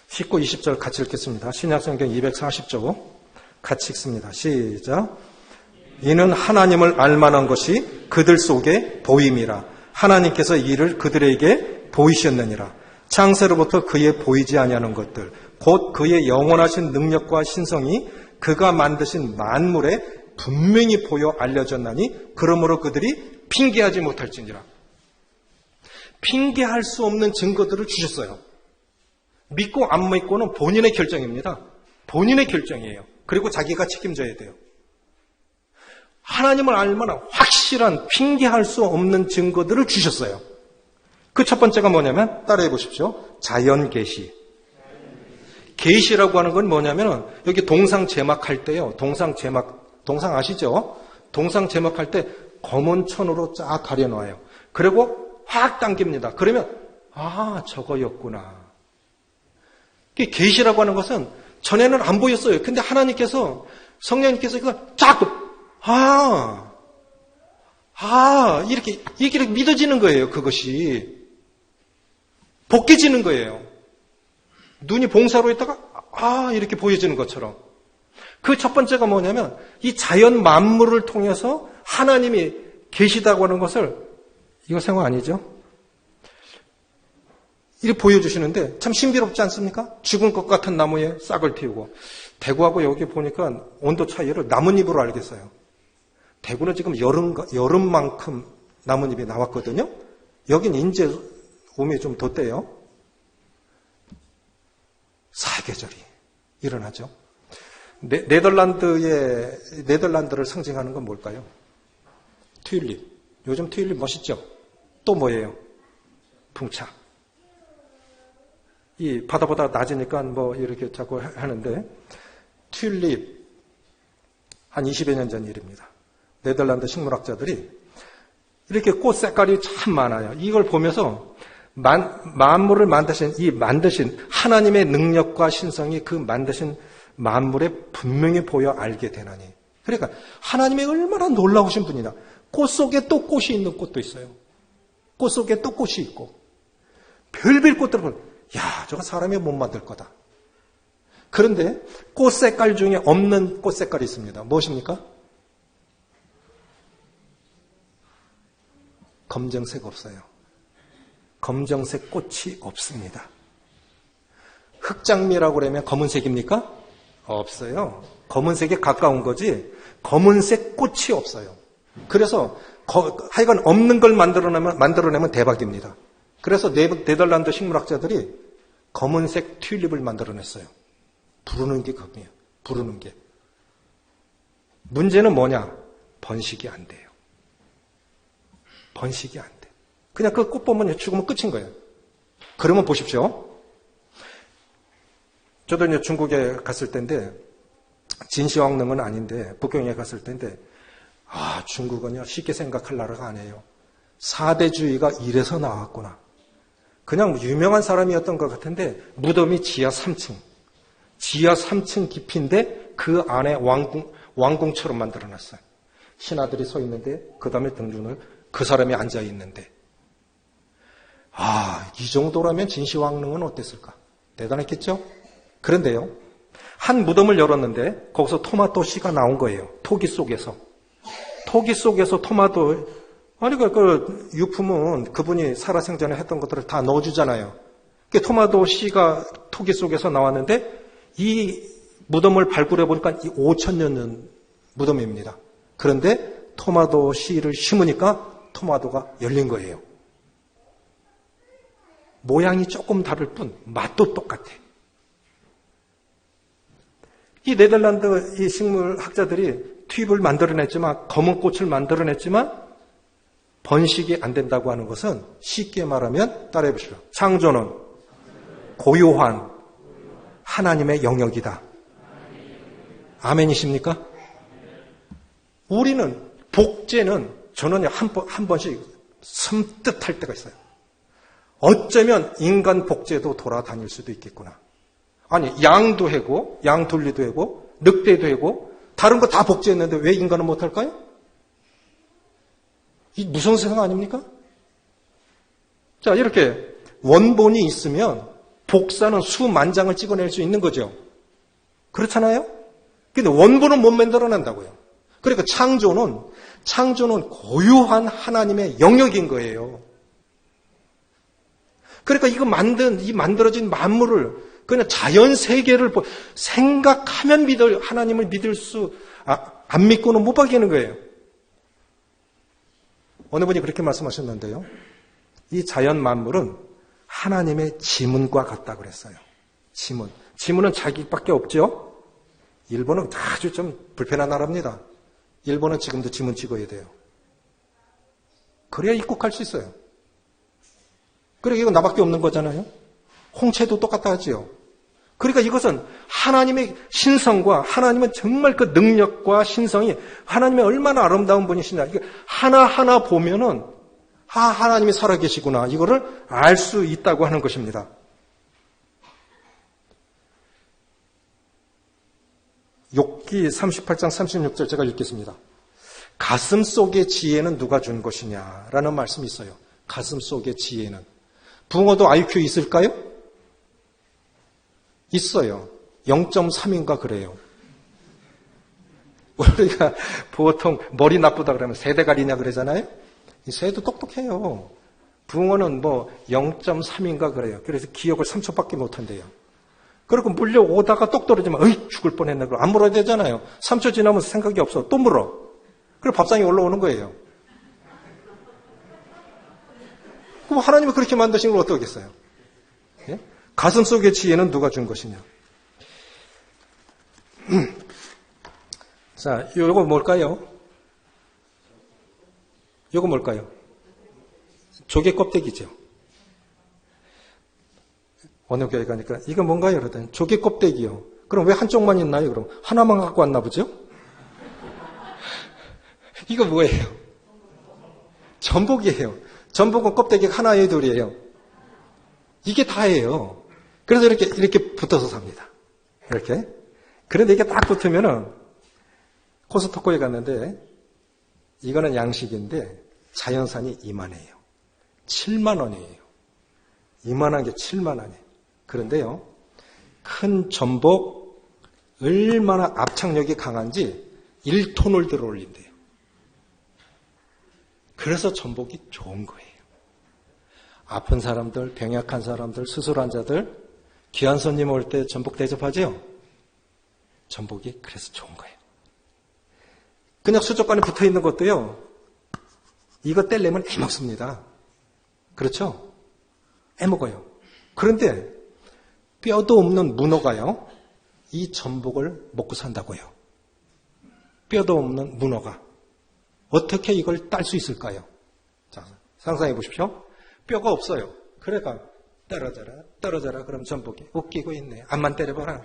(19, 20절) 같이 읽겠습니다. 신약성경 240조 같이 읽습니다. 시작. 이는 하나님을 알만한 것이 그들 속에 보임이라. 하나님께서 이를 그들에게 보이셨느니라. 창세로부터 그의 보이지 아니하는 것들, 곧 그의 영원하신 능력과 신성이 그가 만드신 만물에 분명히 보여 알려졌나니 그러므로 그들이 핑계하지 못할지니라. 핑계할 수 없는 증거들을 주셨어요. 믿고 안 믿고는 본인의 결정입니다. 본인의 결정이에요. 그리고 자기가 책임져야 돼요. 하나님을 알만한 확실한 핑계할 수 없는 증거들을 주셨어요. 그 첫 번째가 뭐냐면 따라해 보십시오. 자연 계시. 계시라고 하는 건 뭐냐면 여기 동상 제막할 때요. 동상 아시죠? 동상 제막할 때 검은 천으로 쫙 가려놔요. 그리고 확 당깁니다. 그러면 저거였구나. 계시라고 하는 것은 전에는 안 보였어요. 근데 하나님께서 성령님께서 이걸 쫙 이렇게 믿어지는 거예요. 그것이 벗겨지는 거예요. 눈이 봉사로 있다가 이렇게 보여지는 것처럼. 그 첫 번째가 뭐냐면 이 자연 만물을 통해서 하나님이 계시다고 하는 것을, 이거 생각 아니죠? 이렇게 보여주시는데 참 신비롭지 않습니까? 죽은 것 같은 나무에 싹을 틔우고. 대구하고 여기 보니까 온도 차이를 나뭇잎으로 알겠어요. 대구는 지금 여름만큼 나뭇잎이 나왔거든요. 여긴 인제 봄이 좀 덧대요. 사계절이 일어나죠. 네덜란드를 상징하는 건 뭘까요? 튤립. 요즘 튤립 멋있죠? 또 뭐예요? 풍차. 이 바다보다 낮으니까 이렇게 자꾸 하는데, 튤립 한 20여 년 전 일입니다. 네덜란드 식물학자들이 이렇게 꽃 색깔이 참 많아요. 이걸 보면서 만물을 만드신 하나님의 능력과 신성이 그 만드신 만물에 분명히 보여 알게 되나니. 그러니까 하나님이 얼마나 놀라우신 분이냐. 꽃 속에 또 꽃이 있는 꽃도 있어요. 꽃 속에 또 꽃이 있고. 별별 꽃들을 보면, 야, 저거 사람이 못 만들 거다. 그런데 꽃 색깔 중에 없는 꽃 색깔이 있습니다. 무엇입니까? 검정색 없어요. 검정색 꽃이 없습니다. 흑장미라고 그러면 검은색입니까? 없어요. 검은색에 가까운 거지 검은색 꽃이 없어요. 그래서 하여간 없는 걸 만들어내면 대박입니다. 그래서 네덜란드 식물학자들이 검은색 튤립을 만들어냈어요. 부르는 게 그거예요. 부르는 게. 문제는 뭐냐? 번식이 안 돼요. 번식이 안 돼. 그냥 그 꽃 보면 죽으면 끝인 거예요. 그러면 보십시오. 저도 이제 중국에 갔을 때인데, 진시황릉은 아닌데, 북경에 갔을 때인데, 중국은요, 쉽게 생각할 나라가 아니에요. 사대주의가 이래서 나왔구나. 그냥 유명한 사람이었던 것 같은데, 무덤이 지하 3층. 지하 3층 깊이인데, 그 안에 왕궁처럼 만들어놨어요. 신하들이 서 있는데, 그 다음에 등준을 그 사람이 앉아 있는데, 이 정도라면 진시황릉은 어땠을까? 대단했겠죠? 그런데요, 한 무덤을 열었는데, 거기서 토마토 씨가 나온 거예요. 토기 속에서. 토기 속에서 토마토, 그 유품은 그분이 살아생전에 했던 것들을 다 넣어주잖아요. 그 토마토 씨가 토기 속에서 나왔는데, 이 무덤을 발굴해 보니까 이 5,000년 무덤입니다. 그런데 토마토 씨를 심으니까 토마토가 열린 거예요. 모양이 조금 다를 뿐 맛도 똑같아. 이 네덜란드 이 식물학자들이 튜브를 만들어냈지만, 검은 꽃을 만들어냈지만 번식이 안 된다고 하는 것은 쉽게 말하면 따라해 보시죠. 창조는 고요한 하나님의 영역이다. 아멘이십니까? 우리는 복제는 저는 한 번씩 섬뜩할 때가 있어요. 어쩌면 인간 복제도 돌아다닐 수도 있겠구나. 아니, 양도 해고, 양둘리도 해고, 늑대도 해고, 다른 거 다 복제했는데 왜 인간은 못할까요? 이 무서운 세상 아닙니까? 자, 이렇게 원본이 있으면 복사는 수만 장을 찍어낼 수 있는 거죠. 그렇잖아요? 근데 원본은 못 만들어낸다고요. 그러니까 창조는 고유한 하나님의 영역인 거예요. 그러니까 이 만들어진 만물을, 그냥 자연 세계를 생각하면 하나님을 믿을 안 믿고는 못 받겠는 거예요. 어느 분이 그렇게 말씀하셨는데요. 이 자연 만물은 하나님의 지문과 같다 그랬어요. 지문은 자기밖에 없죠? 일본은 아주 좀 불편한 나라입니다. 일본은 지금도 지문 찍어야 돼요. 그래야 입국할 수 있어요. 그러니까 이건 나밖에 없는 거잖아요. 홍채도 똑같다 하지요. 그러니까 이것은 하나님의 신성과 하나님은 정말 그 능력과 신성이 하나님의 얼마나 아름다운 분이시냐. 이게 하나하나 보면은 하나님이 살아계시구나. 이거를 알 수 있다고 하는 것입니다. 욥기 38장 36절 제가 읽겠습니다. 가슴 속의 지혜는 누가 준 것이냐라는 말씀이 있어요. 가슴 속의 지혜는. 붕어도 IQ 있을까요? 있어요. 0.3인가 그래요. 우리가 보통 머리 나쁘다 그러면 새대가리냐 그러잖아요. 이 새도 똑똑해요. 붕어는 0.3인가 그래요. 그래서 기억을 3초밖에 못한대요. 그리고 물려오다가 똑 떨어지면 죽을 뻔했네. 그럼 안 물어야 되잖아요. 3초 지나면 생각이 없어. 또 물어. 그리고 밥상에 올라오는 거예요. 그럼 하나님이 그렇게 만드신 걸 어떻겠어요? 예? 가슴 속의 지혜는 누가 준 것이냐? 자, 요거 뭘까요? 요거 뭘까요? 조개 껍데기죠. 어느 교회 가니까 이거 뭔가요? 그러더니 조개 껍데기요. 그럼 왜 한쪽만 있나요? 그럼 하나만 갖고 왔나 보죠? 이거 뭐예요? 전복이에요. 전복은 껍데기가 하나에 둘이에요. 이게 다예요. 그래서 이렇게 붙어서 삽니다. 이렇게. 그런데 이게 딱 붙으면은 코스트코에 갔는데 이거는 양식인데 자연산이 이만해요. 7만 원이에요. 이만한 게 7만 원이에요. 그런데요, 큰 전복 얼마나 압착력이 강한지 1톤을 들어 올린대요. 그래서 전복이 좋은 거예요. 아픈 사람들, 병약한 사람들, 수술 환자들, 귀한 손님 올 때 전복 대접하죠? 전복이 그래서 좋은 거예요. 그냥 수족관에 붙어 있는 것도요, 이거 떼려면 애먹습니다. 그렇죠? 애먹어요. 그런데 뼈도 없는 문어가요, 이 전복을 먹고 산다고요. 뼈도 없는 문어가. 어떻게 이걸 딸 수 있을까요? 자, 상상해 보십시오. 뼈가 없어요. 그래가 떨어져라. 그럼 전복이 웃기고 있네. 앞만 때려봐라.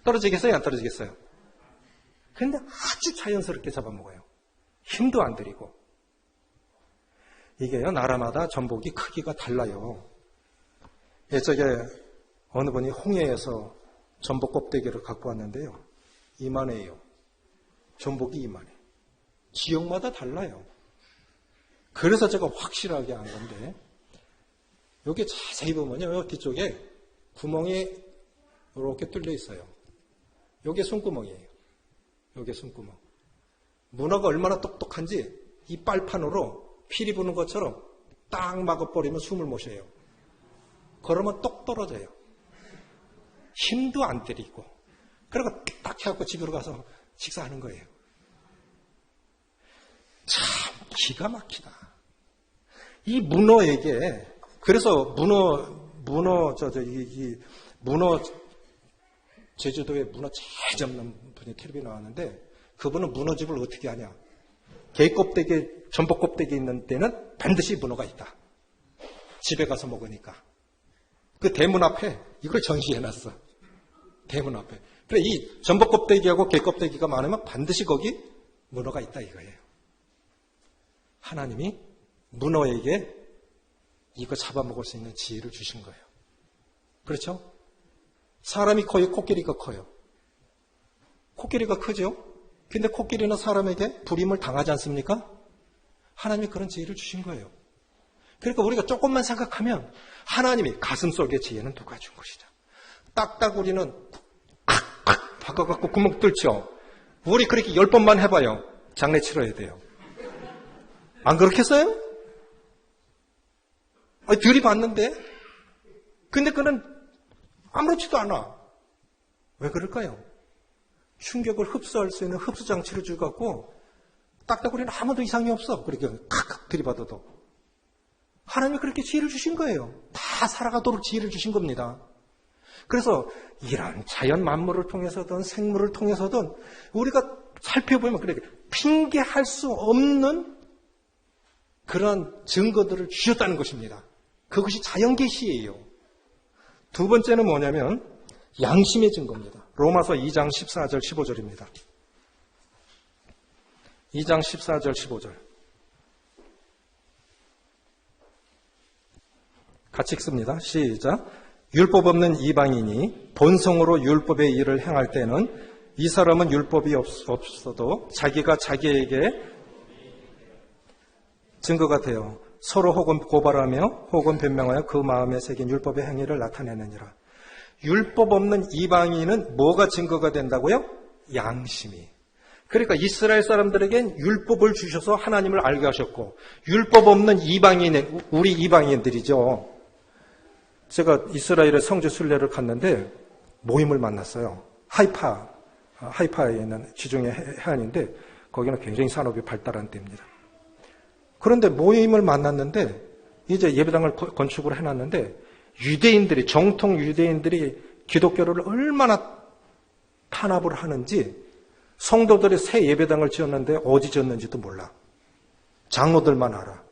떨어지겠어요? 안 떨어지겠어요? 근데 아주 자연스럽게 잡아먹어요. 힘도 안 들이고. 이게요, 나라마다 전복이 크기가 달라요. 예적에 어느 분이 홍해에서 전복 껍데기를 갖고 왔는데요, 이만해요. 전복이 이만해. 지역마다 달라요. 그래서 제가 확실하게 한 건데, 여기 자세히 보면요, 뒤쪽에 구멍이 이렇게 뚫려 있어요. 여기 손구멍이에요. 여기 손구멍. 문어가 얼마나 똑똑한지 이 빨판으로 피리 부는 것처럼 딱 막아버리면 숨을 못 쉬어요. 그러면 똑 떨어져요. 힘도 안 들이고. 그리고 딱 해갖고 집으로 가서 식사하는 거예요. 참 기가 막히다. 이 문어에게, 그래서 문어 제주도에 문어 잘 잡는 분이 텔레비에 나왔는데, 그분은 문어집을 어떻게 하냐. 게 껍데기, 전복 껍데기 있는 데는 반드시 문어가 있다. 집에 가서 먹으니까. 그 대문 앞에 이걸 전시해놨어. 대문 앞에. 그래, 이 전복 껍데기하고 게 껍데기가 많으면 반드시 거기 문어가 있다 이거예요. 하나님이 문어에게 이거 잡아먹을 수 있는 지혜를 주신 거예요. 그렇죠? 사람이 커요? 코끼리가 커요? 코끼리가 크죠? 근데 코끼리는 사람에게 불임을 당하지 않습니까? 하나님이 그런 지혜를 주신 거예요. 그러니까 우리가 조금만 생각하면 하나님이 가슴속에 지혜는 누가 준 것이죠. 딱따구리는 콱콱 박아갖고 구멍 뚫죠. 우리 그렇게 10번만 해봐요. 장례 치러야 돼요. 안 그렇겠어요? 들이봤는데? 근데 그는 아무렇지도 않아. 왜 그럴까요? 충격을 흡수할 수 있는 흡수장치를 주고 딱따구리는 아무도 이상이 없어. 그렇게 칵칵 들이받아도. 하나님이 그렇게 지혜를 주신 거예요. 다 살아가도록 지혜를 주신 겁니다. 그래서 이런 자연 만물을 통해서든 생물을 통해서든 우리가 살펴보면 그렇게 핑계할 수 없는 그런 증거들을 주셨다는 것입니다. 그것이 자연계시예요. 두 번째는 뭐냐면 양심의 증거입니다. 로마서 2장 14절 15절입니다. 2장 14절 15절 같이 읽습니다. 시작. 율법 없는 이방인이 본성으로 율법의 일을 행할 때는 이 사람은 율법이 없어도 자기가 자기에게 증거가 되어 서로 혹은 고발하며 혹은 변명하여 그 마음에 새긴 율법의 행위를 나타내느니라. 율법 없는 이방인은 뭐가 증거가 된다고요? 양심이. 그러니까 이스라엘 사람들에겐 율법을 주셔서 하나님을 알게 하셨고, 율법 없는 이방인은 우리 이방인들이죠. 제가 이스라엘의 성지 순례를 갔는데 모임을 만났어요. 하이파에 있는 지중해 해안인데 거기는 굉장히 산업이 발달한 데입니다. 그런데 모임을 만났는데 이제 예배당을 건축을 해놨는데 유대인들이, 정통 유대인들이 기독교를 얼마나 탄압을 하는지, 성도들이 새 예배당을 지었는데 어디 지었는지도 몰라. 장로들만 알아.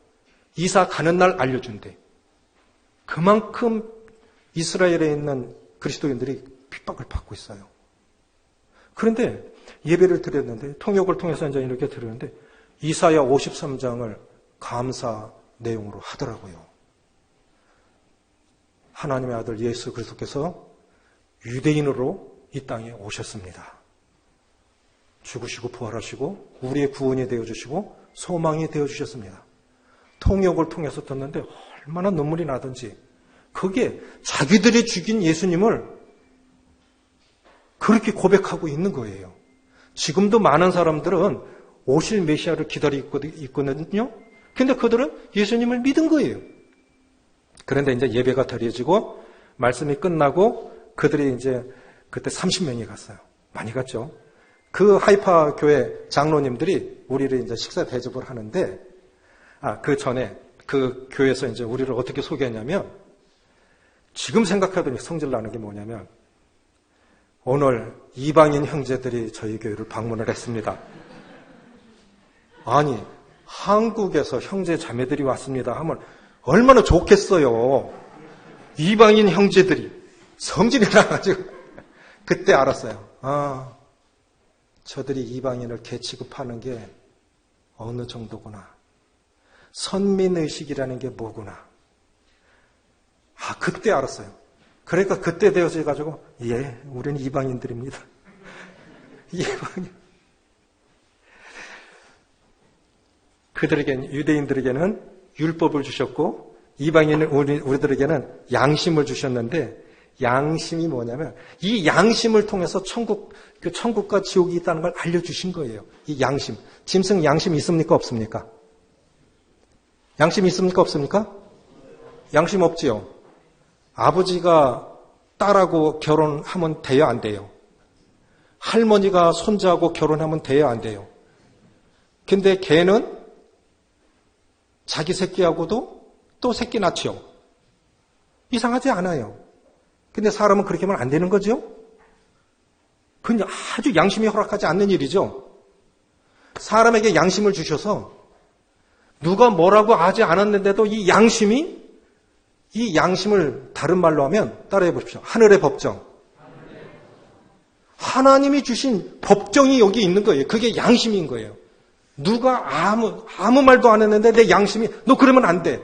이사 가는 날 알려준대. 그만큼 이스라엘에 있는 그리스도인들이 핍박을 받고 있어요. 그런데 예배를 드렸는데, 통역을 통해서 이제 이렇게 드렸는데 이사야 53장을 감사 내용으로 하더라고요. 하나님의 아들 예수 그리스도께서 유대인으로 이 땅에 오셨습니다. 죽으시고 부활하시고 우리의 구원이 되어주시고 소망이 되어주셨습니다. 통역을 통해서 듣는데 얼마나 눈물이 나든지 거기에 자기들이 죽인 예수님을 그렇게 고백하고 있는 거예요. 지금도 많은 사람들은 오실 메시아를 기다리고 있거든요. 근데 그들은 예수님을 믿은 거예요. 그런데 이제 예배가 드려지고 말씀이 끝나고 그들이 이제 그때 30명이 갔어요. 많이 갔죠. 그 하이파 교회 장로님들이 우리를 이제 식사 대접을 하는데, 그 전에 그 교회에서 이제 우리를 어떻게 소개했냐면, 지금 생각해도 성질 나는 게 뭐냐면, 오늘 이방인 형제들이 저희 교회를 방문을 했습니다. 아니, 한국에서 형제 자매들이 왔습니다 하면 얼마나 좋겠어요. 이방인 형제들이 성질이 나가지고 그때 알았어요. 저들이 이방인을 개 취급하는 게 어느 정도구나. 선민의식이라는 게 뭐구나. 그때 알았어요. 그러니까 그때 되어서 해가지고, 우리는 이방인들입니다. 이방인. 유대인들에게는 율법을 주셨고, 우리들에게는 양심을 주셨는데, 양심이 뭐냐면, 이 양심을 통해서 천국과 지옥이 있다는 걸 알려주신 거예요. 이 양심. 짐승 양심 있습니까? 없습니까? 양심 있습니까? 없습니까? 양심 없지요. 아버지가 딸하고 결혼하면 돼요? 안 돼요? 할머니가 손자하고 결혼하면 돼요? 안 돼요? 근데 개는 자기 새끼하고도 또 새끼 낳죠. 이상하지 않아요. 근데 사람은 그렇게 하면 안 되는 거죠? 그건 아주 양심이 허락하지 않는 일이죠. 사람에게 양심을 주셔서 누가 뭐라고 하지 않았는데도 이 양심을 다른 말로 하면 따라해 보십시오. 하늘의 법정. 하나님이 주신 법정이 여기 있는 거예요. 그게 양심인 거예요. 누가 아무 말도 안 했는데 내 양심이 너 그러면 안 돼.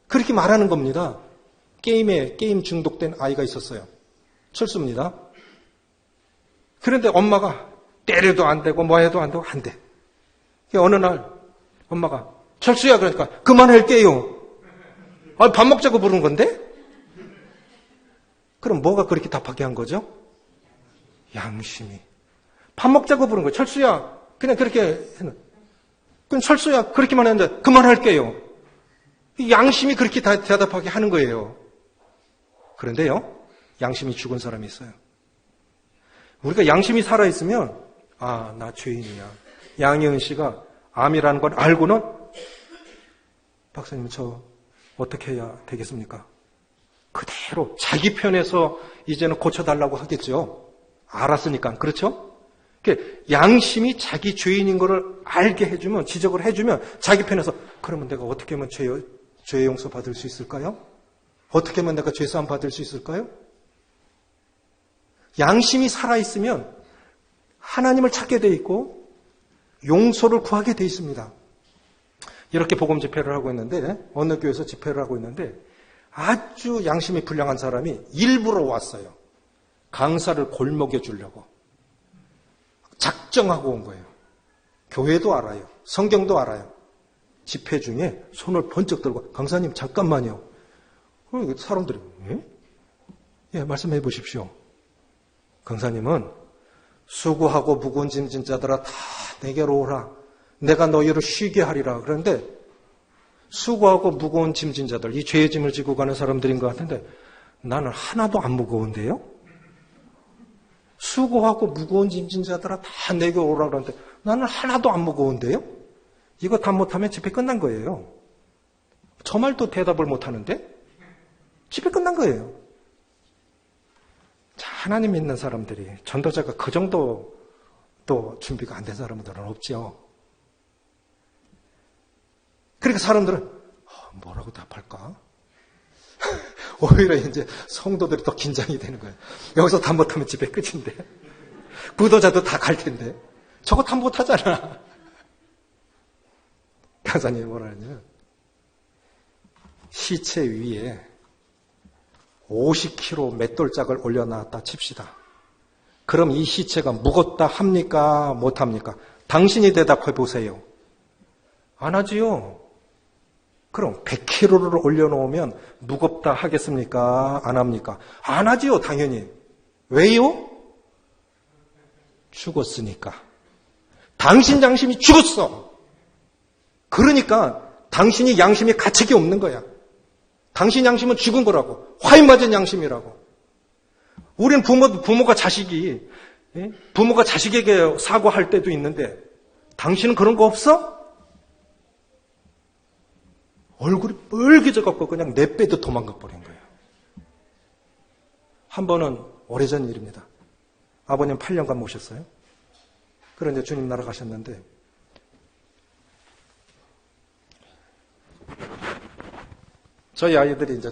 그렇게 말하는 겁니다. 게임 중독된 아이가 있었어요. 철수입니다. 그런데 엄마가 때려도 안 되고 뭐 해도 안 되고 안 돼. 어느 날 엄마가 철수야 그러니까 그만할게요. 밥 먹자고 부른 건데? 그럼 뭐가 그렇게 답하게 한 거죠? 양심이. 밥 먹자고 부른 거예요. 철수야 그냥 그렇게 했는. 그럼 철수야 그렇게만 했는데 그만할게요. 양심이 그렇게 대답하게 하는 거예요. 그런데요, 양심이 죽은 사람이 있어요. 우리가 양심이 살아있으면 나 죄인이야. 양희은 씨가 암이라는 걸 알고는 박사님 저 어떻게 해야 되겠습니까? 그대로 자기 편에서 이제는 고쳐달라고 하겠죠. 알았으니까. 그렇죠? 양심이 자기 죄인인 것을 알게 해주면, 지적을 해주면 자기 편에서 그러면 내가 어떻게 하면 죄 용서 받을 수 있을까요? 어떻게 하면 내가 죄사함 받을 수 있을까요? 양심이 살아있으면 하나님을 찾게 돼 있고 용서를 구하게 돼 있습니다. 이렇게 복음 집회를 하고 있는데, 어느 교회에서 집회를 하고 있는데 아주 양심이 불량한 사람이 일부러 왔어요. 강사를 골목에 주려고 작정하고 온 거예요. 교회도 알아요. 성경도 알아요. 집회 중에 손을 번쩍 들고 강사님 잠깐만요. 사람들이 말씀해 보십시오. 강사님은 수고하고 무거운 짐진 자들아 다 내게로 오라. 내가 너희를 쉬게 하리라. 그런데 수고하고 무거운 짐진 자들, 이 죄의 짐을 지고 가는 사람들인 것 같은데 나는 하나도 안 무거운데요? 수고하고 무거운 짐진 자들아 다 내게 오라 그러는데 나는 하나도 안 무거운데요? 이거 다 못하면 집회 끝난 거예요. 저 말도 대답을 못하는데 집회 끝난 거예요. 자, 하나님 믿는 사람들이, 전도자가 그 정도 또 준비가 안 된 사람들은 없죠. 그러니까 사람들은 뭐라고 답할까? 오히려 이제 성도들이 더 긴장이 되는 거예요. 여기서 다 못하면 집회 끝인데. 구도자도 다 갈 텐데. 저거 다 못하잖아. 강사님이 뭐라 하냐면 시체 위에 50kg 맷돌짝을 올려놨다 칩시다. 그럼 이 시체가 무겁다 합니까? 못합니까? 당신이 대답해 보세요. 안 하지요. 그럼 100kg를 올려놓으면 무겁다 하겠습니까? 안 합니까? 안 하지요, 당연히. 왜요? 죽었으니까. 당신 양심이 죽었어. 그러니까 당신이 양심이 가책이 없는 거야. 당신 양심은 죽은 거라고. 화인 맞은 양심이라고. 우리는 부모가 자식에게 사과할 때도 있는데 당신은 그런 거 없어? 얼굴이 빨개져갖고 그냥 내빼도 도망가 버린 거예요. 한 번은 오래전 일입니다. 아버님 8년간 모셨어요. 그런데 주님 나라 가셨는데 저희 아이들이 이제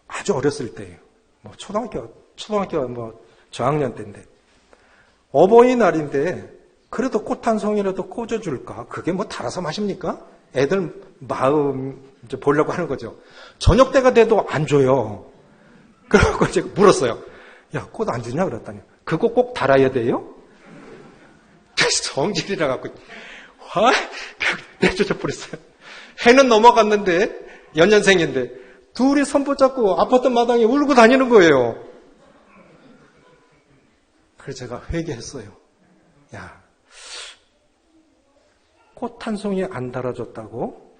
아주 어렸을 때예요. 초등학교 저학년 때인데 어버이날인데 그래도 꽃 한 송이라도 꽂아줄까? 그게 달아서 마십니까? 애들 마음 이제 보려고 하는 거죠. 저녁 때가 돼도 안 줘요. 그러고 제가 물었어요. 야, 꽃 안 주냐? 그랬더니 그거 꼭 달아야 돼요? 그래서 성질이라 갖고 내쫓아 버렸어요. 해는 넘어갔는데 연년생인데 둘이 손붙잡고 아파트 마당에 울고 다니는 거예요. 그래서 제가 회개했어요. 야, 꽃 한 송이 안 달아줬다고?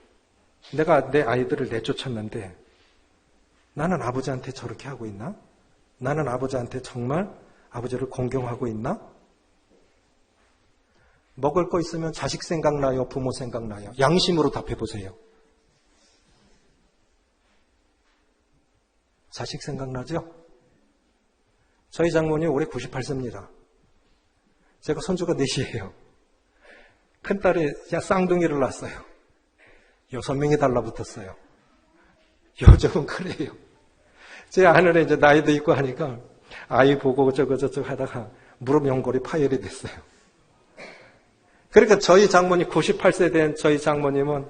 내가 내 아이들을 내쫓았는데 나는 아버지한테 저렇게 하고 있나? 나는 아버지한테 정말 아버지를 공경하고 있나? 먹을 거 있으면 자식 생각나요? 부모 생각나요? 양심으로 답해보세요. 자식 생각나죠? 저희 장모님 올해 98세입니다. 제가 손주가 넷이에요. 큰딸이 그냥 쌍둥이를 낳았어요. 6명이 달라붙었어요. 요즘은 그래요. 제 아내는 이제 나이도 있고 하니까 아이 보고 저거 하다가 무릎 연골이 파열이 됐어요. 그러니까 저희 장모님 98세 된 저희 장모님은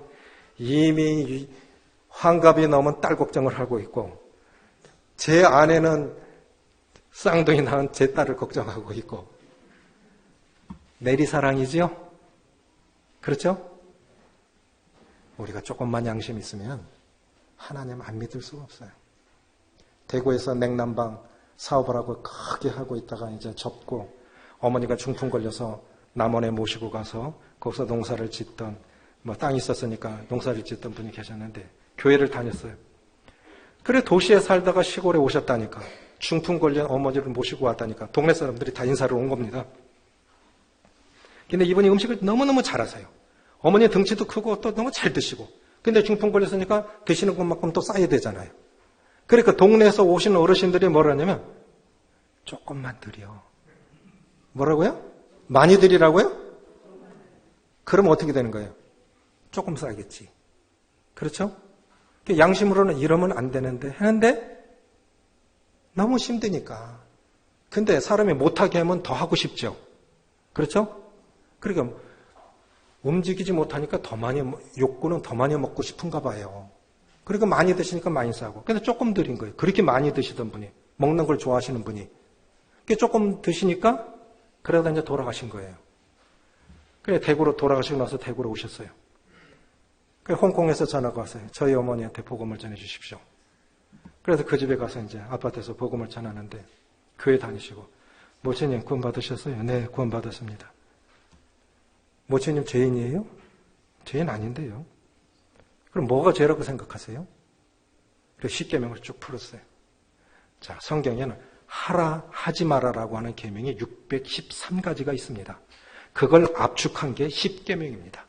이미 환갑이 넘은 딸 걱정을 하고 있고 제 아내는 쌍둥이 낳은 제 딸을 걱정하고 있고 내리사랑이죠? 그렇죠? 우리가 조금만 양심 있으면 하나님 안 믿을 수가 없어요. 대구에서 냉난방 사업을 하고 크게 하고 있다가 이제 접고 어머니가 중풍 걸려서 남원에 모시고 가서 거기서 농사를 짓던 땅이 있었으니까 농사를 짓던 분이 계셨는데 교회를 다녔어요. 그래 도시에 살다가 시골에 오셨다니까 중풍 걸린 어머니를 모시고 왔다니까 동네 사람들이 다 인사를 온 겁니다. 근데 이분이 음식을 너무너무 잘하세요. 어머니 등치도 크고 또 너무 잘 드시고 근데 중풍 걸렸으니까 드시는 것만큼 또 쌓여야 되잖아요. 그러니까 동네에서 오시는 어르신들이 뭐라 하냐면 조금만 드려. 뭐라고요? 많이 드리라고요? 그러면 어떻게 되는 거예요? 조금 쌓이겠지. 그렇죠? 양심으로는 이러면 안 되는데 하는데 너무 힘드니까. 근데 사람이 못하게 하면 더 하고 싶죠. 그렇죠? 그러니까 움직이지 못하니까 더 많이 욕구는 더 많이 먹고 싶은가 봐요. 그러니까 많이 드시니까 많이 싸고. 근데 조금 드린 거예요. 그렇게 많이 드시던 분이 먹는 걸 좋아하시는 분이 조금 드시니까 그러다 이제 돌아가신 거예요. 그래 대구로 돌아가시고 나서 대구로 오셨어요. 그래 홍콩에서 전화가 왔어요. 저희 어머니한테 복음을 전해 주십시오. 그래서 그 집에 가서 이제 아파트에서 복음을 전하는데 교회 다니시고 모친님 구원 받으셨어요? 네, 구원 받았습니다. 모친님 죄인이에요? 죄인 아닌데요. 그럼 뭐가 죄라고 생각하세요? 그래서 10계명을 쭉 풀었어요. 자, 성경에는 하라, 하지 마라라고 하는 계명이 613가지가 있습니다. 그걸 압축한 게 10계명입니다.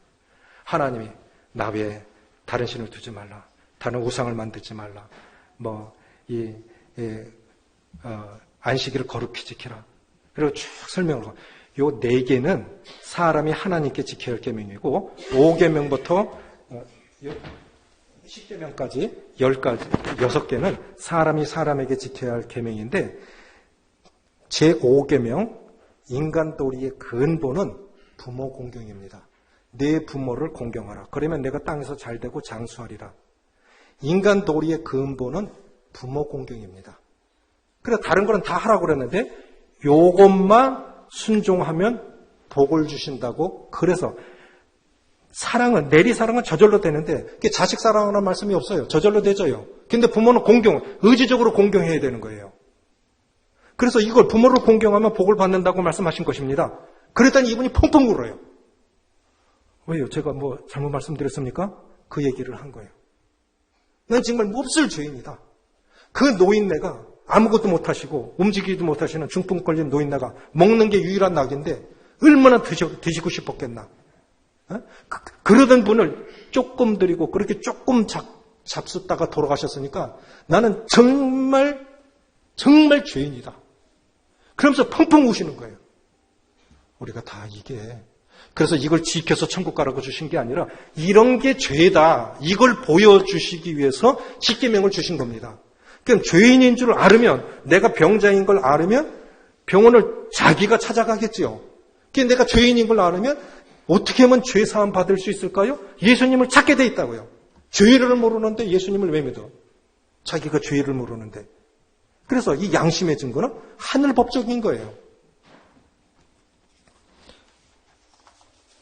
하나님이 나 외에 다른 신을 두지 말라. 다른 우상을 만들지 말라. 안식일을 거룩히 지키라. 그리고 쭉 설명을 하고 요 4개는 사람이 하나님께 지켜야 할 계명이고 5계명부터 10계명까지 6개는 사람이 사람에게 지켜야 할 계명인데 제5계명 인간 도리의 근본은 부모 공경입니다. 내 부모를 공경하라. 그러면 내가 땅에서 잘되고 장수하리라. 인간 도리의 근본은 부모 공경입니다. 그래서 다른 거는 다 하라고 그랬는데 요것만 순종하면 복을 주신다고. 그래서 사랑은, 내리사랑은 저절로 되는데 자식 사랑하는 말씀이 없어요. 저절로 되져요. 근데 부모는 의지적으로 공경해야 되는 거예요. 그래서 이걸 부모를 공경하면 복을 받는다고 말씀하신 것입니다. 그랬더니 이분이 펑펑 울어요. 왜요? 제가 뭐 잘못 말씀드렸습니까? 그 얘기를 한 거예요. 난 정말 몹쓸 죄인이다. 그 노인네가 아무것도 못하시고 움직이지도 못하시는 중풍 걸린 노인네가 먹는 게 유일한 낙인데 얼마나 드시고 싶었겠나. 그러던 분을 조금 드리고 그렇게 조금 잡숫다가 돌아가셨으니까 나는 정말 죄인이다. 그러면서 펑펑 우시는 거예요. 우리가 다 그래서 이걸 지켜서 천국 가라고 주신 게 아니라 이런 게 죄다. 이걸 보여주시기 위해서 십계명을 주신 겁니다. 그러니까 죄인인 줄 알으면, 내가 병자인 걸 알으면 병원을 자기가 찾아가겠지요. 그러니까 내가 죄인인 걸 알으면 어떻게 하면 죄 사함 받을 수 있을까요? 예수님을 찾게 돼 있다고요. 죄를 모르는데 예수님을 왜 믿어? 자기가 죄를 모르는데. 그래서 이 양심의 증거는 하늘 법적인 거예요.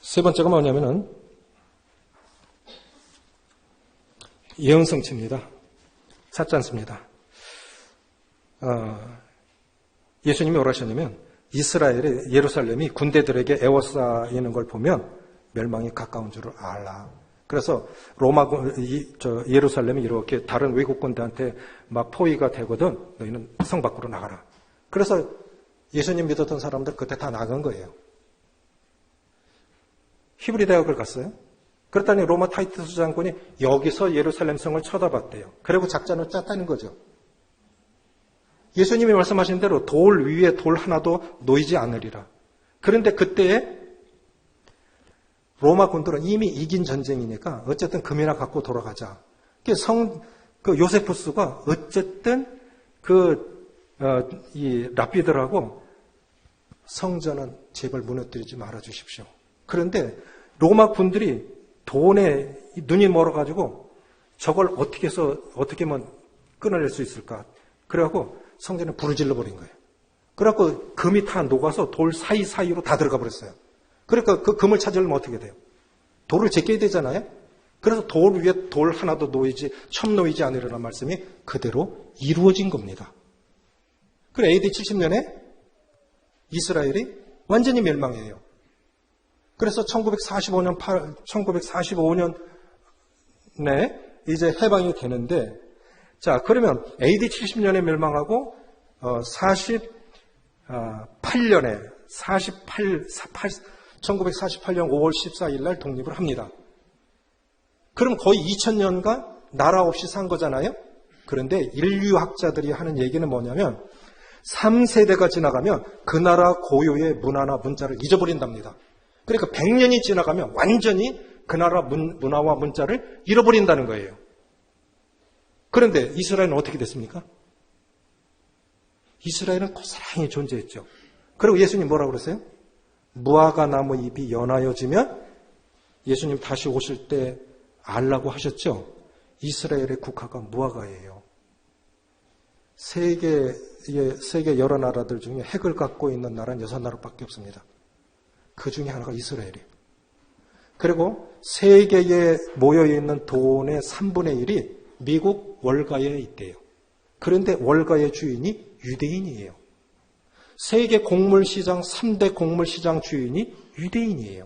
세 번째가 뭐냐면은 예언성취입니다. 찾지 않습니다. 예수님이 뭐라 하셨냐면 이스라엘의 예루살렘이 군대들에게 에워싸이는 걸 보면 멸망이 가까운 줄을 알라. 그래서 예루살렘이 이렇게 다른 외국 군대한테 막 포위가 되거든. 너희는 성 밖으로 나가라. 그래서 예수님 믿었던 사람들 그때 다 나간 거예요. 히브리 대학을 갔어요. 그랬더니 로마 타이투스 장군이 여기서 예루살렘 성을 쳐다봤대요. 그리고 작전을 짰다는 거죠. 예수님이 말씀하신 대로 돌 위에 돌 하나도 놓이지 않으리라. 그런데 그때에 로마 군들은 이미 이긴 전쟁이니까 어쨌든 금이나 갖고 돌아가자. 요세푸스가 어쨌든 이 랍비들하고 성전은 제발 무너뜨리지 말아 주십시오. 그런데 로마 군들이 돈에 눈이 멀어가지고 저걸 어떻게 하면 끊어낼 수 있을까? 그래갖고 성전에 불을 질러버린 거예요. 그래갖고 금이 다 녹아서 돌 사이사이로 다 들어가 버렸어요. 그러니까 그 금을 찾으려면 어떻게 돼요? 돌을 제껴야 되잖아요? 그래서 돌 위에 돌 하나도 놓이지 않으려는 말씀이 그대로 이루어진 겁니다. 그래, AD 70년에 이스라엘이 완전히 멸망해요. 그래서 1945년에 이제 해방이 되는데, 자, 그러면 AD 70년에 멸망하고, 1948년 5월 14일 날 독립을 합니다. 그럼 거의 2000년간 나라 없이 산 거잖아요? 그런데 인류학자들이 하는 얘기는 뭐냐면, 3세대가 지나가면 그 나라 고유의 문화나 문자를 잊어버린답니다. 그러니까 100년이 지나가면 완전히 그 나라 문화와 문자를 잃어버린다는 거예요. 그런데 이스라엘은 어떻게 됐습니까? 이스라엘은 고스란히 존재했죠. 그리고 예수님 뭐라고 그랬어요? 무화과 나무 잎이 연하여지면 예수님 다시 오실 때 알라고 하셨죠? 이스라엘의 국화가 무화과예요. 세계 여러 나라들 중에 핵을 갖고 있는 나라는 6나라밖에 없습니다. 그 중에 하나가 이스라엘이에요. 그리고 세계에 모여있는 돈의 3분의 1이 미국 월가에 있대요. 그런데 월가의 주인이 유대인이에요. 세계 곡물시장 3대 곡물시장 주인이 유대인이에요.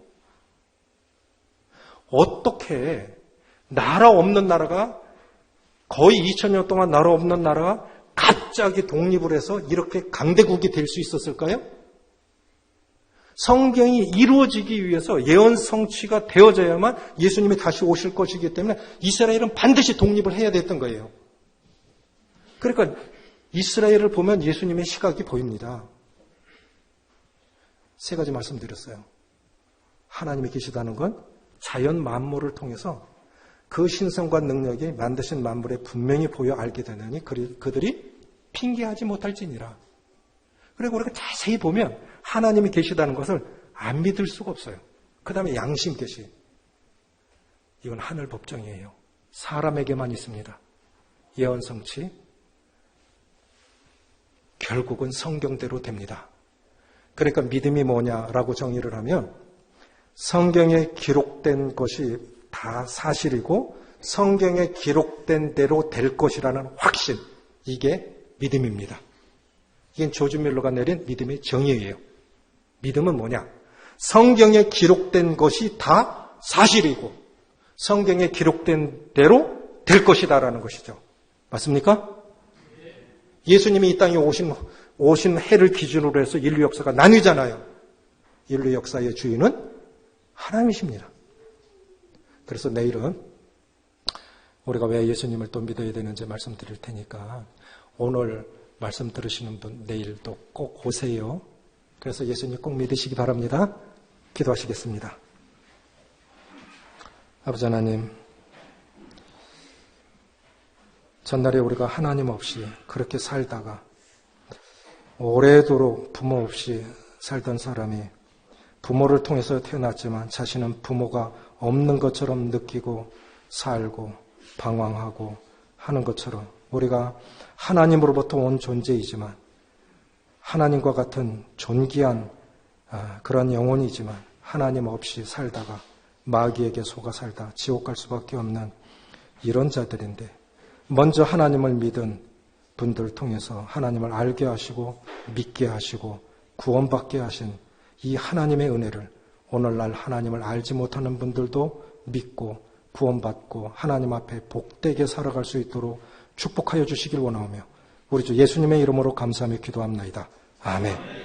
어떻게 나라 없는 나라가 거의 2000년 동안 나라 없는 나라가 갑자기 독립을 해서 이렇게 강대국이 될 수 있었을까요? 성경이 이루어지기 위해서 예언 성취가 되어져야만 예수님이 다시 오실 것이기 때문에 이스라엘은 반드시 독립을 해야 됐던 거예요. 그러니까 이스라엘을 보면 예수님의 시각이 보입니다. 3가지 말씀드렸어요. 하나님이 계시다는 건 자연 만물을 통해서 그 신성과 능력이 만드신 만물에 분명히 보여 알게 되느니 그들이 핑계하지 못할지니라. 그리고 우리가 자세히 보면 하나님이 계시다는 것을 안 믿을 수가 없어요. 그 다음에 양심 계시. 이건 하늘 법정이에요. 사람에게만 있습니다. 예언 성취, 결국은 성경대로 됩니다. 그러니까 믿음이 뭐냐라고 정의를 하면 성경에 기록된 것이 다 사실이고 성경에 기록된 대로 될 것이라는 확신, 이게 믿음입니다. 이게 조지 밀러가 내린 믿음의 정의예요. 믿음은 뭐냐? 성경에 기록된 것이 다 사실이고 성경에 기록된 대로 될 것이다라는 것이죠. 맞습니까? 예수님이 이 땅에 오신 해를 기준으로 해서 인류 역사가 나뉘잖아요. 인류 역사의 주인은 하나님이십니다. 그래서 내일은 우리가 왜 예수님을 또 믿어야 되는지 말씀드릴 테니까 오늘 말씀 들으시는 분 내일도 꼭 오세요. 그래서 예수님 꼭 믿으시기 바랍니다. 기도하시겠습니다. 아버지 하나님, 전날에 우리가 하나님 없이 그렇게 살다가 오래도록 부모 없이 살던 사람이 부모를 통해서 태어났지만 자신은 부모가 없는 것처럼 느끼고 살고 방황하고 하는 것처럼 우리가 하나님으로부터 온 존재이지만 하나님과 같은 존귀한 그런 영혼이지만 하나님 없이 살다가 마귀에게 속아 살다 지옥 갈 수밖에 없는 이런 자들인데 먼저 하나님을 믿은 분들을 통해서 하나님을 알게 하시고 믿게 하시고 구원받게 하신 이 하나님의 은혜를 오늘날 하나님을 알지 못하는 분들도 믿고 구원받고 하나님 앞에 복되게 살아갈 수 있도록 축복하여 주시길 원하오며 우리 주 예수님의 이름으로 감사하며 기도합나이다. 아멘.